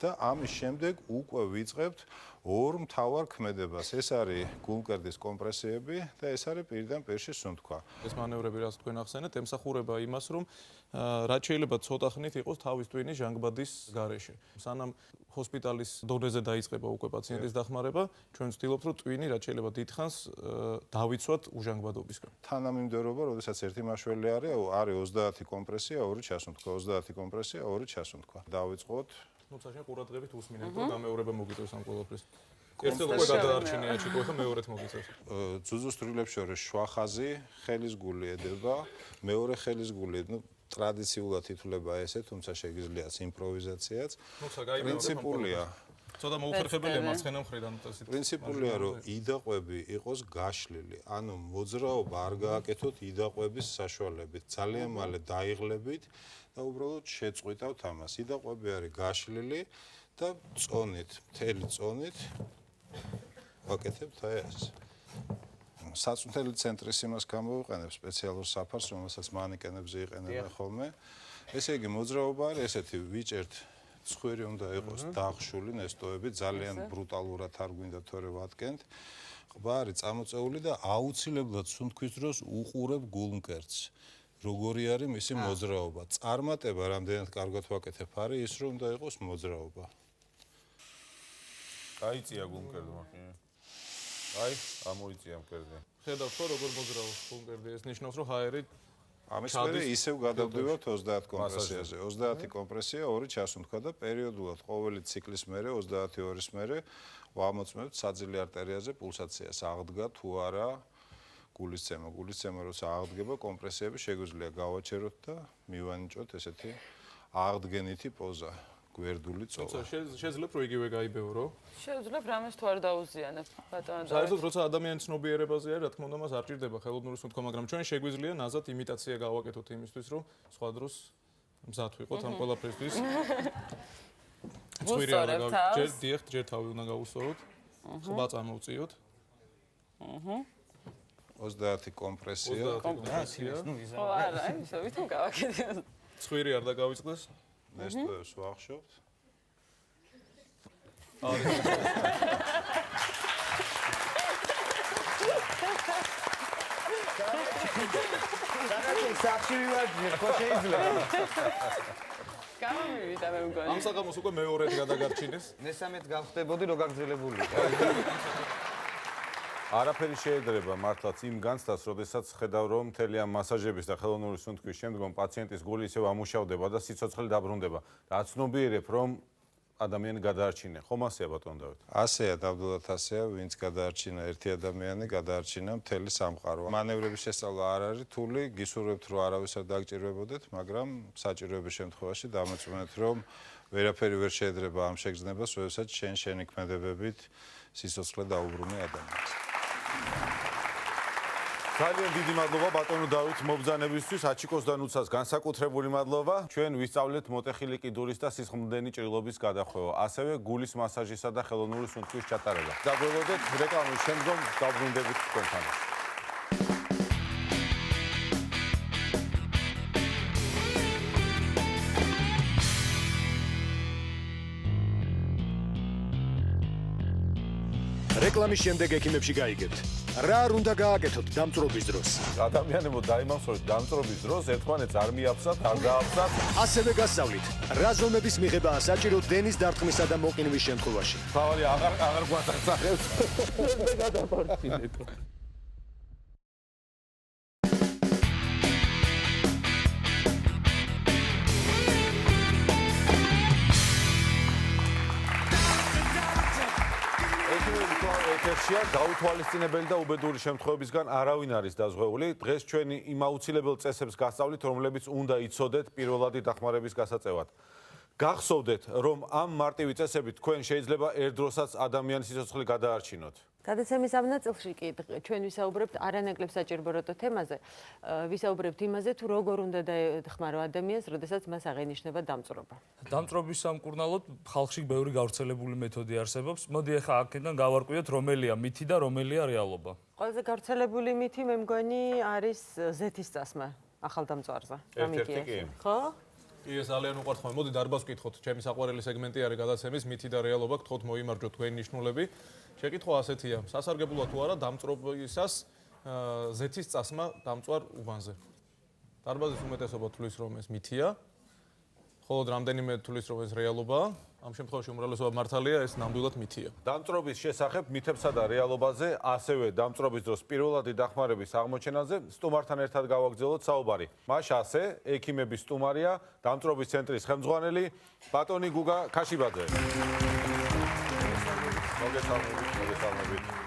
და ამის შემდეგ უკვე ვიწყებთ ორ მთავარ ქმედებას. ეს არის გულმკერდის კომპრესიები და ეს არის პირიდან პირში სუნთქვა. ეს მანევრები, რაც თქვენ ახსენეთ, ემსახურება იმას, რომ რაც შეიძლება ცოტა ხნით იყოს თავის ტვინის ჟანგბადის გარეშე. სანამ ჰოსპიტალის დონეზე დაიწყება უკვე პაციენტის დახმარება, ჩვენ ვცდილობთ, რომ ტვინი რაც შეიძლება დიდხანს დავიცვათ უჟანგბადობისგან. თანამიმდევრობა, როდესაც ერთი მაშველი არის 30 კომპრესია, 2 ჩასუნთქვა, 30 კომპრესია, 2 ჩასუნთქვა. დავიწყოთ. ну საშენ ყურადღებით უსმინეთ, რომ გამეორება მოგიწევს ამ ყველაფერს. ერთად უკვე გადაარჩენია ჩიკო, ხა მეორედ მოგიწევს. ძუძუს თრილებს შორის შუახაზი, ხელის გული ედება, მეორე ხელის გული, ტრადიციულად ითვლება ესე, თუმცა შეგიძლიათ იმპროვიზაციაც. პრინციპულია. ცოტა მოუხერხებელია მარცხენა მხრიდან სიტყვა. პრინციპულია, რომ იდაყვები იყოს გაშლილი, ანუ მოძრაობა არ გააკეთოთ იდაყვების საშუალებით, ძალიან მალე დაიღლებით და უბრალოდ შეწყვიტავთ ამას. იდაყვები არის გაშლილი და წონით, მთელი წონით ვაკეთებთ აი ეს. საწვრთნელი ცენტრის იმას გამოვიყენებ სპეციალურ საფარს, რომელსაც მანეკენებზე იყენებენ ხოლმე. ესე იგი მოძრაობა არის ესეთი, ვიჭერთ ცხვირი უნდა იყოს დახშული ნესტოები, ძალიან ბრუტალურად არ გვინდა თორე ვატკენთ. ყბა არის წამოწეული და აუცილებლად სუნთქვის დროს უყურებ გულმკერდს. როგორი არის მისი მოძრაობა. წარმატება რამდენად კარგად ვაკეთებ არის ის, რომ უნდა იყოს მოძრაობა. გაიწია გულმკერდმა. აი, ამოიწია მკერდი. ხედავთ ხო როგორ მოძრაობს გულმკერდი, ეს ნიშნავს რომ ჰაერი ამის მერე ისევ გადავდივართ 30 კომპრესიაზე. 30 კომპრესია, 2 ჩასუნთქვა და პერიოდულად ყოველი ციკლის მერე 32-ის მერე ვამოწმებთ საძილე არტერიაზე პულსაციას. აღდგა თუ არა გულისცემა. გულისცემა როცა აღდგება, კომპრესიები შეგვიძლია გავაჩეროთ და მივანიჭოთ ესეთი აღდგენითი პოზა. გვერდული წოლა. შეიძლება რომ იგივე გაიბევრო? შეუძლებ რამეს თუ არ დაუზიანებ, ბატონო. საერთოდ როცა ადამიანის ცნობიერებაზე არის, რა თქმა უნდა, მას არ ჭირდება ხელოვნური სუნთქვა, მაგრამ ჩვენ შეგვიძლია ნაზად იმიტაცია გავაკეთოთ იმისთვის, რომ სხვა დროს მზად ვიყოთ ამ ყველაფერისთვის. ცხვირი არ გავიჭერ, ჯერ თავი უნდა გავუსწოროთ. ყბა წამოვწიოთ. 30 კომპრესია. ხო, არა, ისე ვითომ გავაკეთე. ცხვირი არ დაგავიწყდეს? ნესტოებს ვახშობთ. სანაცვლოდ სახში ვივარჯიშე, ხო შეიძლება? გამომივიდა მე მგონი. ამ საღამოს უკვე მეორედ გადაგარჩინეს. მესამედ გავხდებოდი რო გაგრძელებული. არაფერი შეედრება მართლაც იმ განცდას, როდესაც ხედავ რომ მთელი ამ მასაჟების და ხელოვნური სუნთქვის შემდგომ პაციენტის გული ისევ ამუშავდება და სიცოცხლე დაბრუნდება. რაც ცნობიერებ რომ ადამიანი გადაარჩინე. ხომ ასეა ბატონო დავით? ასეა, დავდულად ასეა, ვინც გადაარჩინა ერთი ადამიანი, გადაარჩინა მთელი სამყარო. მანევრების შესწავლა არ არის რთული, გისურვებთ რომ არავის არ დაგჭირვებოდეთ, მაგრამ საჭიროების შემთხვევაში დამოწმეთ რომ ვერაფერი ვერ შეედრება ამ შეგრძნებას, როდესაც შენი ქმედებებით სიცოცხლე დაუბრუნე ადამიანს. ძალიან დიდი მადლობა ბატონო დავით მობრძანებისთვის, აჩიკოს და ნუცას განსაკუთრებული მადლობა. ჩვენ ვისწავლეთ მოტეხილი კიდურის და სისხლდენი ჭრილობის გადახვევა, ასევე გულის მასაჟისა და ხელოვნური სუნთქვის ჩატარება. დაგველოდეთ რეკლამის შემდგომ დავბრუნდებით თქვენთან. რეკლამის შემდეგ ექიმებში გაიგებთ. რა არ უნდა გააკეთოთ დამწრობის დროს? ადამიანებო დაიმახსოვრეთ დამწრობის დროს ერთმანეთს არ მიაფსათ, არ გააფსათ. ასევე გასწავლით, რა ზომების მიღებაა საჭირო დენის დარტყმისა და მოყინვის შემთხვევაში. თავი აღარ გვასახსახებს. გადაპარჩინეთ. ეთერშია გაუთვალისწინებელი და უბედური შემთხვევებისგან არავინ არის დაზღვეული. დღეს ჩვენი იმ აუცილებელ წესებს გასწავლით, რომლებიც უნდა იცოდეთ პირველადი დახმარების გასაწევად. გახსოვდეთ, რომ ამ მარტივი წესებით თქვენ შეიძლება ერთდროსაც ადამიანის სიცოცხლე გადაარჩინოთ. გადაცემის ამ ნაწილში კი ჩვენ ვისაუბრებთ არანაკლებ საჭიროებო თემაზე, ვისაუბრებთ იმაზე, თუ როგორ უნდა დაეხმარო ადამიანს, როდესაც მას აღენიშნება დამწრობა. დამწრობის სამკურნალოდ ხალხში ბევრი გავრცელებული მეთოდი არსებობს. მოდი ახლა აქედან გავარკვიოთ, რომელია მითი და რომელია რეალობა. ყველაზე გავრცელებული მითი მე მგონი არის ზეთის წასმა ახალ დამწვარზე. ერთ-ერთი კი. ხო? კი, ეს ძალიან უყვართ ხოლმე. მოდი დარბას ვკითხოთ. ჩემი საყვარელი სეგმენტი არის გადაცემის მითი და რეალობა, გთხოვთ მოიმარჯვოთ თქვენი ნიშნულები. შეკითხვა ასეთია: სასარგებლოა თუ არა დამწრობისას ზეთის წასმა დამწვარ უბანზე? დარბაზის უმეტესობა თვლის რომ ეს მითია. ხოლო რამდენიმე თვლის რომ ეს რეალობაა. ამ შემთხვევაში უმრავლესობა მართალია, ეს ნამდვილად მითია. დამწრობის შესახებ მითებსა და რეალობაზე, ასევე დამწრობის დროს პირველადი დახმარების აღმოჩენაზე სტუმართან ერთად გავაგრძელოთ საუბარი. მას ასე, ექიმების სტუმარია, დამწრობის ცენტრის ხელმძღვანელი ბატონი გუგა ქაშიბაძე. მოგესალმებით.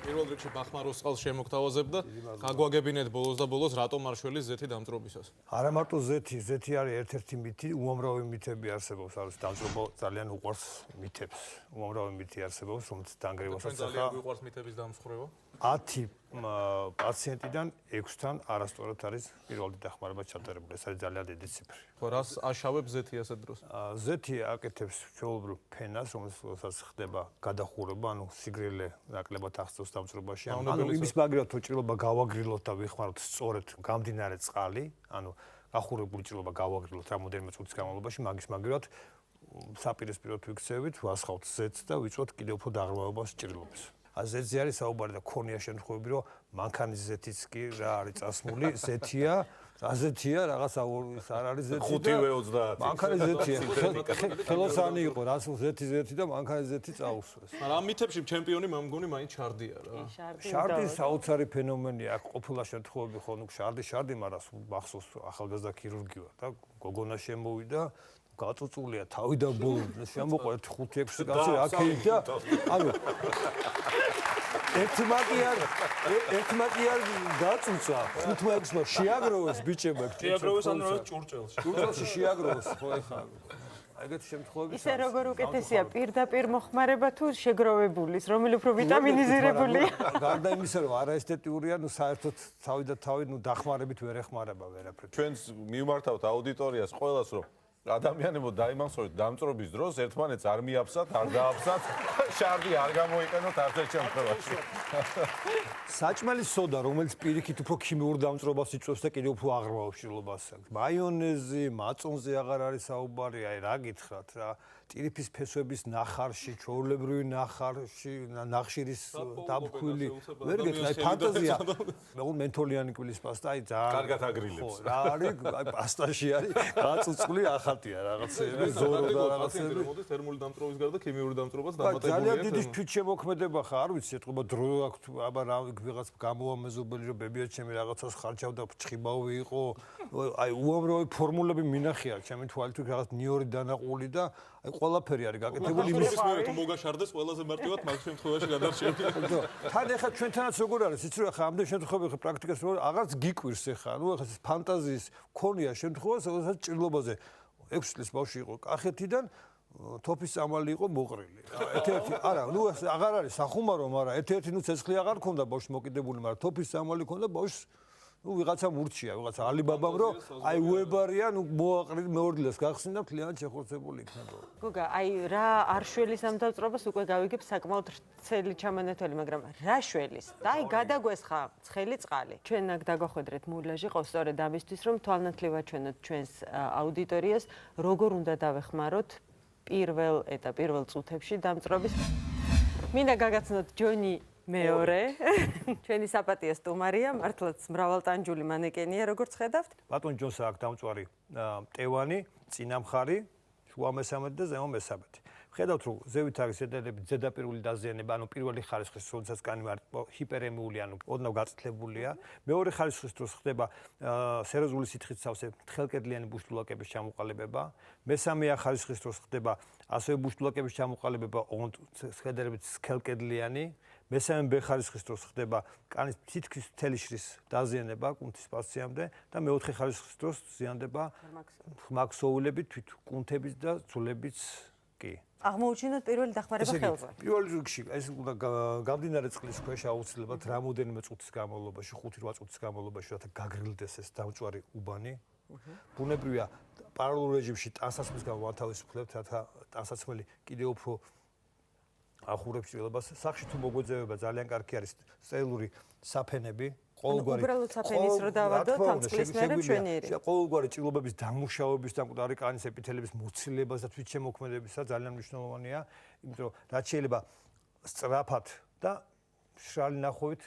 პირველ რიგში ბახმაროს წყალს შემოგთავაზებ და გაგვაგებინეთ ბოლოს და ბოლოს რატომ არ შველის ზეთი დამწრობისას. არა მარტო ზეთი არის ერთ-ერთი მითი, უამრავი მითები არსებობს, არის დამწრობა ძალიან უყვარს მითებს. უამრავი მითი არსებობს, რომელიც დანგრევასაც ძალიან უყვარს მითების დამსხვრევა. 10 პაციენტიდან 6-თან არასწორად არის პირველადი დახმარება ჩატარებული. ეს არის ძალიან დიდი ციფრი. ხო, რას აშავებს ზეთი ასეთ დროს? ზეთი აკეთებს ჩვეულებრივ ფენას, რომელსაც ხდება გადახურება, ანუ სიგრილე ნაკლებად აღწევს დამწრობაში. ანუ იმის მაგალითად თუ ჭრილობა გავაგრილოთ და ვიხმაროთ სწორედ გამდინარე წყალი, ანუ გახურებული ჭრილობა გავაგრილოთ რამოდენიმე წუთის განმავლობაში, მაგის მაგალითად საპირისპიროდ ვიქცევით, ვასხავთ ზეთს და ვიწვევთ კიდევ უფრო დაღრმავებას ჭრილობას. ზეთზე არის საუბარი და ქონია შემთხვევები, რომ მანქანის ზეთიც კი რა არის წასმული, ზეთია, აზეთია, რაღაც არ არის ზეთი. 5-30. მანქანის ზეთია. ხელოსანი იყო, რას ზეთი და მანქანის ზეთი წაუსვეს. მაგრამ ამ მითებში ჩემპიონი მამგონი მაინც შარდია რა. შარდი საოცარი ფენომენია, აქ ყოფილა შემთხვევები ხო, ნუ შარდი, მაგრამ მახსოვს ახალგაზრდა ქირურგი ვარ და გოგონა შემოვიდა გაწუწულია თავი და ბოლო შემოყვა 5-6 კაცი აქეთ და ანუ ერთმა კი არ გაწუწა 5-6-მა შეაგროვეს ბიჭებმა შეაგროვეს ანუ ჭურჭელში შეაგროვეს ხო ეხა ეგეთ შემთხვევები ისე როგორ უკეთესია პირდაპირ მოხმარება თუ შეგროვებულის რომელი უფრო ვიტამინიზირებულია გარდა იმისა რომ არაესთეტიურია ნუ საერთოდ თავი და თავი ნუ დახმარებით ვერ ეხმარება ვერაფერი ჩვენს მივმართავთ აუდიტორიას ყველას რომ ადამიანებო დაიმახსოვრეთ დამწრობის დროს ერთმანეთს არ მიაფსათ, არ დააფსათ, შარდი არ გამოიყენოთ არც ერთ შემთხვევაში. საჭმელი სოდა, რომელიც პირიქით უფრო ქიმიურ დამწრობას იწვევს და კიდევ უფრო აღრმავებს ჭრილობას. მაიონეზი, მაწონზე აღარ არის საუბარი, აი რა გითხრათ რა. ტირიფის ფესვების ნახარში, ჩვეულებრივი ნახშირის დაბქვილი. ვერ გეკლა, აი ფანტაზია. მე მენთოლიანი კვილის პასტა, აი ძალიან კარგად აგრილებს. რა არის, აი პასტაში არის გაწუწული ახალთია რაღაცები, ზორო და რაღაცები. მოდის თერმული დამწრობის გარდა ქიმიური დამწრობაც დამატებულია. ძალიან დიდი თვითშემოქმედება ხა არ ვიცი, ეთქობა დრო აქვს, აბა რა ვიღაც გამოამეზობელი რომ ბებია ჩემი რაღაცას ხარჯავდა, ჭხიბავი იყო. აი უამრავი ფორმულები მინახია ჩემი თვალით რაღაც ნიორი დანაყული და აი ყველაფერი არის გაკეთებული იმის მერე თუ მოგაშარდეს ყველაზე მარტივად მაგ შემთხვევაში გადარჩენილი. თან ეხა ჩვენთანაც როგორ არის იცი რა ხა ამდენ შემთხვევებში პრაქტიკას რო აღარც გიკვირს ეხა ნუ ეხა ფანტაზიის ქონია შემთხვევა სადაც ჭრილობაზე 6 წლის ბავშვი იყო კახეთიდან თოფის წამალი იყო მოყრილი. ერთ-ერთი არა ნუ აღარ არის სახუმარო მაგრამ ერთ-ერთი ნუ ცეცხლი აღარ ქონდა ბავშვს მოკიდებული მაგრამ თოფის წამალი ქონდა ბავშვს ну ვიღაცა მურჩია ვიღაცა ალიბაბამ რომ აი უებარია ну მოაყრილი მეორდილას გახსნი და მთლიანად შეხორცებული იქნება. გოგა აი რა არ შველის ამ დავწრობას უკვე გავიგებ საკმაოდ ვრცელი ჩამანათვალი მაგრამ რა შველის და აი გადაგვესხა ცხელი წყალი. ჩვენ აქ დაგახვედრეთ მულაჟი ყავს სწორედ ამისთვის რომ თვალნათლივად ჩვენოთ ჩვენს აუდიტორიას როგორ უნდა დავეხმაროთ პირველ წუთებში დამწრობის. მინდა გაგაცნოთ ჯონი მეორე ჩვენი საპატიო სტუმარია მართლაც მრავალტანჯული მანეკენია როგორც ხედავთ ბატონ ჯონს აქვს დამწვარი მტევანი წინამხარი შუა მესამედი და ზემო მესამედი ხედავთ რომ ზევით არის ზედაპირული დაზიანება ანუ პირველი ხარისხის როდესაც კანი ჰიპერემიული ანუ ოდნავ გაწითლებულია მეორე ხარისხის დროს ხდება სეროზული სითხის სავსე თხელკედლიანი ბუშტულაკების ჩამოყალიბება მესამეა ხარისხის დროს ხდება ასევე ბუშტულაკების ჩამოყალიბება ოღონდ შედარებით სქელკედლიანი მესამე ბ ხარისხის დროს ხდება კანის თითქმის მთელი შრის დაზიანება კუნთის პაციენტამდე და მეოთხე ხარისხის დროს ზიანდება ხმაქსოულები თვით კუნთების და ძულებიც კი აღმოუჩინოთ პირველი დახმარება ხელზე პირველ რიგში ეს უნდა გამდინარე წყლის ქვეშ აუცილებლად რამოდენიმე წუთის განმავლობაში 5-8 წუთის განმავლობაში რათა გაგრილდეს ეს დამწვარი უბანი ბუნებრივია პარალელურ რეჟიმში ტანსაცმლის გამო ვათავისუფლებთ რათა ტანსაცმელი კიდევ უფრო ახურებს ჭრილობას. სახში თუ მოგვეძებება ძალიან კარგი არის წელური საფენები, უბრალოდ საფენის რო დავადოთ ამ წყლის მერე ჩვენიერი. ყოველგვარი ჭრილობების დამუშავების და მკვდარი კანის ეპითელების მოცილებას და თვითშემოქმედებისა ძალიან მნიშვნელოვანია, იმიტომ რომ რაც შეიძლება სწრაფად და მშრალი ნახვით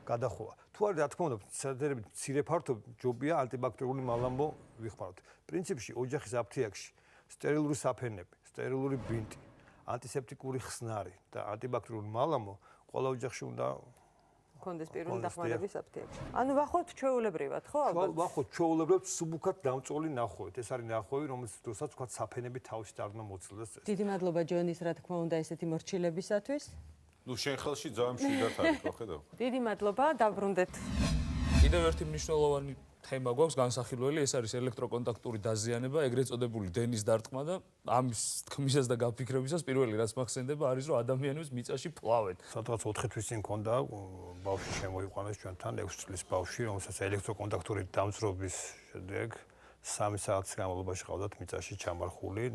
გადახოვა. თუ არის რა თქმა უნდა, სადერებით მცირე ფართო ჯობია ანტიბაქტერიული მალამბო ვიხმაროთ. პრინციპში ოჯახის აფთიაქში სტერილური საფენები, სტერილური ბინტი, ანტისეპტიკური ხსნარი და ანტიბაქტერიული მალამბო ყველა ოჯახში უნდა კონდეს პირველი დახმარების აფთიაქში. ანუ ვახოთ ჩვეულებრივად, ხო ალბათ? ვახოთ ჩვეულებრივად სუბუქად დამწოლი ნახვით. ეს არის ნახვევი, რომელიც დროსაც თქვა საფენები თავში არ უნდა მოცილდეს წეს. დიდი მადლობა ჯონის, რა თქმა უნდა, ესეთი მორჩილებისათვის. ნუ შენ ხელში ძალიან მშვიდად არის, ხო ხედავ? დიდი მადლობა, დაბრუნდეთ. კიდევ ერთი მნიშვნელოვანი თემა გვაქვს განსახილველი, ეს არის ელექტროკონტაქტური დაზიანება, ეგრეთ წოდებული დენის დარტყმა და ამის თქმისას და გაფიქრებისას პირველი რაც მახსენდება არის რომ ადამიანებს მიწაში ფლავენ. სადღაც 4 თვის წინ მქონდა ბავშვი შემოიყვანეს ჩვენთან 6 წლის ბავშვი, რომელსაც ელექტროკონტაქტური დამწრობის შედეგ 3 საათის განმავლობაში ყავდათ მიწაში ჩამარხული,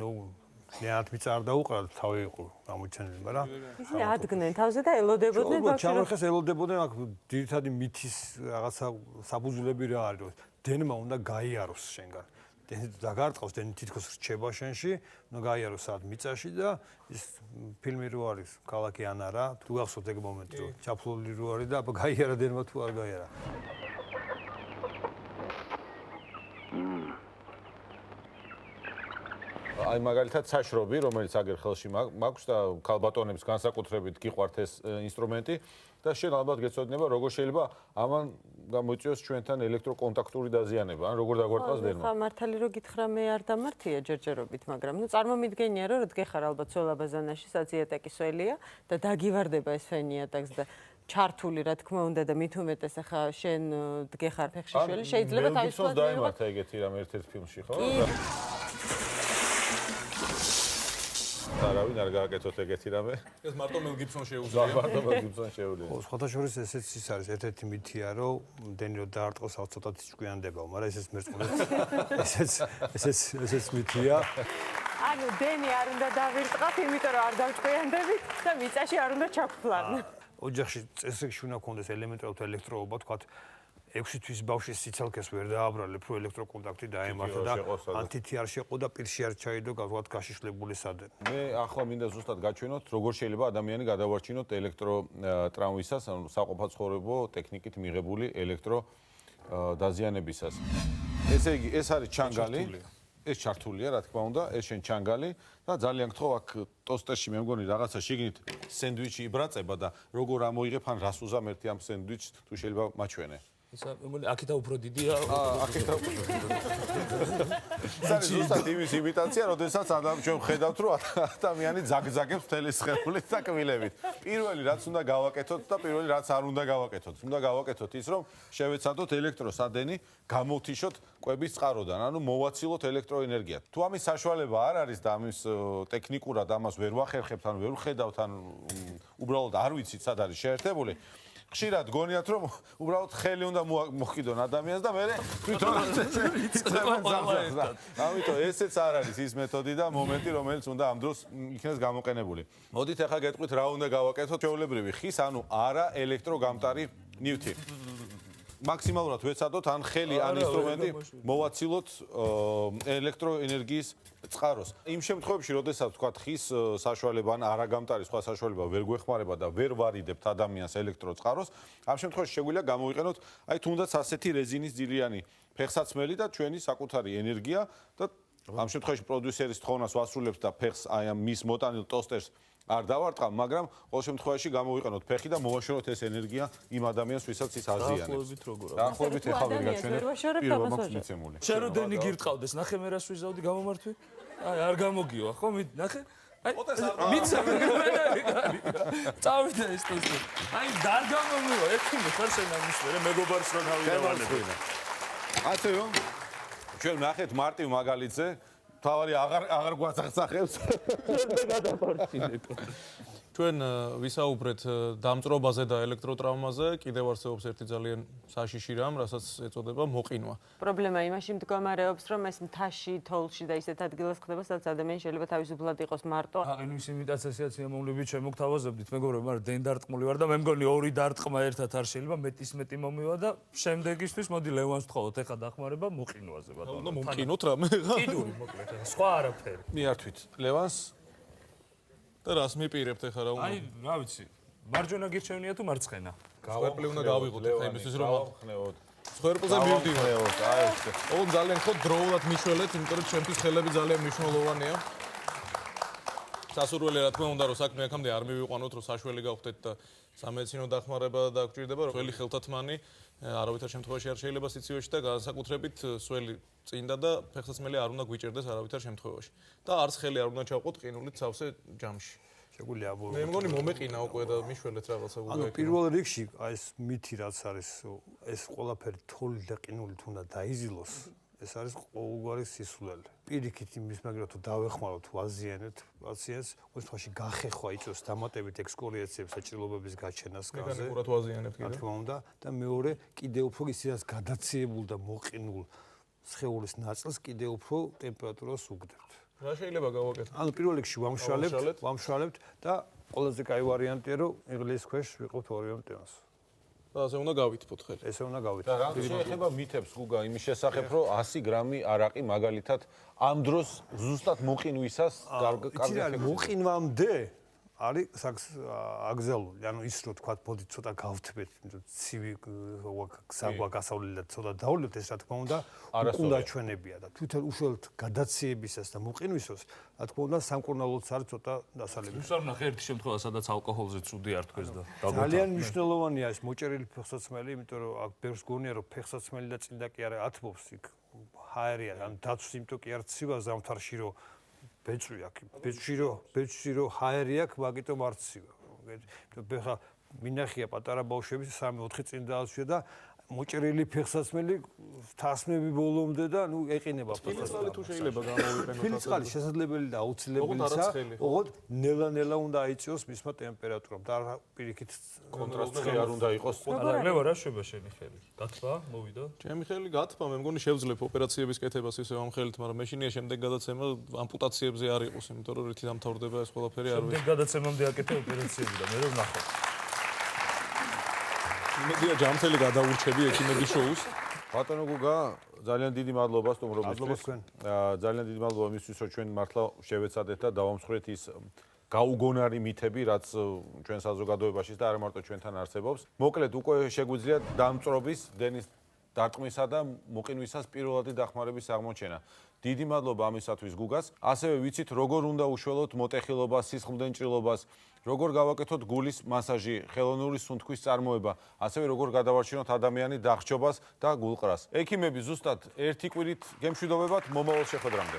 ნეათ მიწა არ დაუყარათ, თავი იყო გამოჩენილი, მაგრამ ისინი ადგნენ თავზე და ელოდებოდნენ ბავშვს. ჩამარხეს ელოდებოდნენ, აქ ძირითადი მითის რაღაცა საფუძვლები რა არის, რომ დენმა უნდა გაიაროს შენგან. დენი დაგარტყავს, დენი თითქოს რჩება შენში, უნდა გაიაროს საათ მიწაში და ის ფილმი რო არის, ქალაქი ანარა, თუ გახსოვთ ეგ მომენტი, რომ ჩაფლული რო არის და აბა გაიარა დენმა თუ არ გაიარა. აი მაგალითად საშრობი, რომელიც აგერ ხელში მაქვს და ქალბატონებს განსაკუთრებით გიყვართ ეს ინსტრუმენტი და შენ ალბათ გეცოდინება როგორ შეიძლება ამან გამოიწვიოს ჩვენთან ელექტროკონტაქტური დაზიანება, ან როგორ დაგვარტყას დერმა. ხა მართალი რო გითხრა მე არ დამართია ჯერჯერობით, მაგრამ წარმომიდგენია რომ დგეხარ ალბათ სველაბაზანაში, საციატაკის ველია და დაგივარდება ეს ფენიატაკს და ჩართული რა თქმა უნდა და მით უმეტეს ახლა შენ დგეხარ ფეხშიშველი, შეიძლება თავისუფლად დაიმართა ეგეთი რამ ერთ-ერთ ფილმში, ხო? არავინ არ გააკეთოთ ეგეთი რამე. ეს მარტო მელ გიბსონ შეუძლია. მარტო მელ გიბსონ შეუძლია. ხო, სხვათა შორის ესეც ის არის, ერთ-ერთი მითია, რომ დენი რო დაარტყოს ცოტათი ჭკვიანდებაო, მაგრამ ესეც მერწყმულებს. ესეც მითია. ანუ დენი არ უნდა დავირტყათ, იმიტომ რომ არ დავჭკვიანდებით და მიწაში არ უნდა ჩაგფლან. ოჯახში წესრიგში უნდა კონდეს ელემენტარული ელექტროობა, თქვათ 6 თვის ბავშვის სიცალკეს ვერ დააბრალებ, რო ელექტროკონტაქტი დაემართა და ანთითი არ შეყო და პირში არ ჩაიდო, გავხოთ გაშიშლებული სადენ. მე ახლა მინდა ზუსტად გაჩვენოთ, როგორ შეიძლება ადამიანი გადავარჩინოთ ელექტროტრაუმისას, ანუ საყოფაცხოვრებო ტექნიკით მიღებული ელექტრო დაზიანებისას. ესე იგი, ეს არის ჩანგალი. ეს ჩართულია, რა თქმა უნდა, ეს შენ ჩანგალი და ძალიან გთხოვ აქ ტოსტერში მე მგონი რაღაცა შიგნით სენდვიჩი იბრაწება და როგორ ამოიღებ ან რას უზამ ერთი ამ სენდვიჩს თუ შეიძლება მაჩვენე. ისა მე მგონი აქეთა უფრო დიდია. აქეთა უფრო დიდი. ეს ზუსტად იმის იმიტაცია, როდესაც ჩვენ ხედავთ, რომ ადამიანი ზაგზაგებს მთელი სხეულით და კბილებით. პირველი რაც უნდა გავაკეთოთ და პირველი რაც არ უნდა გავაკეთოთ. უნდა გავაკეთოთ ის, რომ შევეცადოთ ელექტროსადენი გამოვთიშოთ კვების წყაროდან, ანუ მოვაცილოთ ელექტროენერგია. თუ ამის საშუალება არ არის და ამის ტექნიკურად ამას ვერ ვახერხებთ, ან ვერ ვხედავთ, ან უბრალოდ არ ვიცით სად არის შეერთებული. ხშირად გონიათ რომ უბრალოდ ხელი უნდა მოხიდონ ადამიანს და მე თვითონ ამიტომ ესეც არ არის ის მეთოდი და მომენტი რომელიც უნდა ამ დროს იქნეს გამოყენებული. მოდით ახლა გეტყვით რა უნდა გავაკეთოთ ჩვეულებრივი ხის ანუ არა ელექტროგამტარი ნივთი. მაქსიმალურად ვეცადოთ ან ხელი ან ინსტრუმენტი მოვაცილოთ ელექტროენერგიის წყაროს. იმ შემთხვევებში, როდესაც თქვათ ხის საშუალება ან არაგამტარი სხვა საშუალება ვერ გვეხმარება და ვერ ვარიდებთ ადამიანს ელექტროწყაროს, ამ შემთხვევაში შეგვიძლია გამოვიყენოთ აი თუნდაც ასეთი რეზინის ძილიანი ფეხსაცმელი და ჩვენი საკუთარი ენერგია და ამ შემთხვევაში პროდიუსერის თხოვნას ვასრულებს და ფეხს აი ამ მის მოტანილ ტოსტერს არ დავარტყავ, მაგრამ ყოველ შემთხვევაში გამოვიყენოთ ფეხი და მოვაშოროთ ეს ენერგია იმ ადამიანს, ვისაც ის აზიანებს. დაახლოებით როგორ არის? დაახლოებით ეხლა ვერ გაჩვენებ. პირველ მაქვს მიცემული. შენ რო დენი გირტყავდეს, ნახე მე რას ვიზავდი გამომართვი? აი არ გამოგივა, ხო? ნახე. აი მიცემ. წავიდა ეს ტოსტი. აი დარ გამომივა, ერთი ხარ შენ ამის მერე მეგობარს რო დავიდევანები. აცეო. ჩვენ ნახეთ მარტივ მაგალითზე თავარი აღარ გვასახსახებს. ჩვენ ვისაუბრეთ დამწრობაზე და ელექტროტრაუმაზე, კიდევ არსებობს ერთი ძალიან საშიში რამ, რასაც ეწოდება მოყინვა. პრობლემა იმაში მდგომარეობს, რომ ეს მთაში, თოვლში და ისეთ ადგილას ხდება, სადაც ადამიანი შეიძლება თავისუფლად იყოს მარტო. აყინვის იმიტაციაცია სიამოვნებით შემოგთავაზებდით, მეგობრებო, მაგრამ დენდარტყმული ვარ და მე მგონი ორი დარტყმა ერთად არ შეიძლება, მეტი მომივა და შემდეგისთვის მოდი ლევანს ვთხოვოთ, ეხა დახმარება მოყინვაზე, ბატონო. უნდა მომყინოთ რამე ხა? კიდური მოკლედ, სხვა არაფერი. მიართვით ლევანს და რას მიპირებთ ეხა რა უნდა? აი, რა ვიცი, მარჯვენა გირჩევნია თუ მარცხენა? სვერპლი უნდა გავიღოთ ეხა იმისთვის რომ გავხნევოთ. სვერპლზე მივდივართ. აი ეს. ოღონდ ძალიან ხო დროულად მიშველეთ, იმიტომ რომ ჩემთვის ხელები ძალიან მნიშვნელოვანია. სასურველი რა თქმა უნდა რომ საქმე აქამდე არ მივიყვანოთ, რომ საშველი გავხდეთ და სამედიცინო დახმარება დაგჭირდება, რომ ძველი ხელთათმანი არავითარ შემთხვევაში არ შეიძლება სიცივეში და განსაკუთრებით სველი წინდა და ფეხსაცმელი არ უნდა გვიჭერდეს არავითარ შემთხვევაში. და არც ხელი არ უნდა ჩავყოთ ყინულით სავსე ჯამში. შეგვიძლია აბო. მე მგონი მომეყინა უკვე და მიშველეთ რაღაცა უკვე. ანუ პირველ რიგში აი ეს მითი რაც არის, ეს ყველაფერი თოვლით და ყინულით უნდა დაიზილოს. ეს არის ყოველგვარი სისულელე. პირიქით იმის მაგრამ თუ დავეხმაროთ, ვაზიანეთ პაციენტს, ყოველ შემთხვევაში გახეხვა იწვევს დამატებით ექსკორიაციებს საჭიროებების გაჩენას განზე. მეკანიკურად ვაზიანებთ კიდე. რა თქმა უნდა და მეორე კიდე უფრო ისედაც გადაციებულ და მოყინულ სხეულის ნაწილს კიდე უფრო ტემპერატურას უგდებთ. რა შეიძლება გავაკეთოთ? ანუ პირველ რიგში ვამშვალებთ და ყველაზე კაი ვარიანტია რომ იღლის ქვეშ ვიყოთ ორივე მტევანს. და ასე უნდა გავითფოთ ხელი. ესე უნდა გავითფოთ. და რა შეეხება მითებს გუგა იმის შესახებ რომ 100 გრამი არაყი მაგალითად ამ დროს ზუსტად მოყინვისას კარგი მოყინვამდე არის აგზელული. ანუ ის რო თქვა მოდი ცოტა გავთბეთ, ცივი გასაგვა გასავლელი და ცოტა დავლებთ ეს რა თქმა უნდა უნდა ჩვენებია და თვითონ უშუალოდ გადაციებისას და მოყინვისას რა თქმა უნდა სამკურნალოც არის ცოტა დასალები. უსარ ნახე ერთი შემთხვევა სადაც ალკოჰოლზე ცუდი არ თქვეს და ძალიან მნიშვნელოვანია ეს მოჭერილი ფეხსაცმელი, იმიტომ რომ აქ ბევრს გონია რომ ფეხსაცმელი და წინდა კი არა ათბობს იქ ჰაერია, ან დაცვის იმიტომ კი არ ცივა ზამთარში რომ ბეჭვი აქვს. ბეჭვში რო ჰაერი აქვს, მაგიტომ არ ცივა. ხა მინახია პატარა ბავშვები 3-4 წინ დაასვია და მოჭერილი ფეხსაცმელი თასმები ბოლომდე და ნუ ეყინება ფეხსაცმელი თუ შეიძლება გამოვიყენოთ. ფილწყალი შესაძლებელი და აუცილებელია. ოღონდ ნელა-ნელა უნდა აიწიოს მისმა ტემპერატურამ და არ პირიქით კონტრასტი არ უნდა იყოს. ალაგნევა რა შვება შენი ხელი? გათბა, მოვიდა? ჩემი ხელი გათბა, მე მგონი შევძლებ ოპერაციების კეთებას ისევ ამ ხელით, მაგრამ მეშინია შემდეგ გადაცემა ამპუტაციებზე არ იყოს, იმიტომ რომ რითი დამთავრდება ეს ყველაფერი არ ვიცი. შემდეგ გადაცემამდე აკეთე ოპერაციები და მე რომ ნახო. იმედია ჯამთელი გადაურჩები ექიმების შოუს. ბატონო გუგა, ძალიან დიდი მადლობა სტუმრობისთვის. ძალიან დიდი მადლობა იმისთვის, რომ ჩვენ მართლა შევეცადეთ და დავამსხვრეთ ის გაუგონარი მითები, რაც ჩვენ საზოგადოებაში და არა მარტო ჩვენთან არსებობს. მოკლედ უკვე შეგვიძლია დამწრობის, დენის დარტყმისა და მოყინვისას პირველადი დახმარების აღმოჩენა. დიდი მადლობა ამისათვის გუგას. ასევე ვიცით, როგორ უნდა უშველოთ მოტეხილობას, სისხლდენ ჭრილობას, როგორ გავაკეთოთ გულის მასაჟი, ხელოვნური სუნთქვის წარმოება, ასევე როგორ გადავარჩინოთ ადამიანი დახრჩობას და გულყრას. ექიმები ზუსტად ერთი კვირით გემშვიდობებათ მომავალ შეხვედრამდე.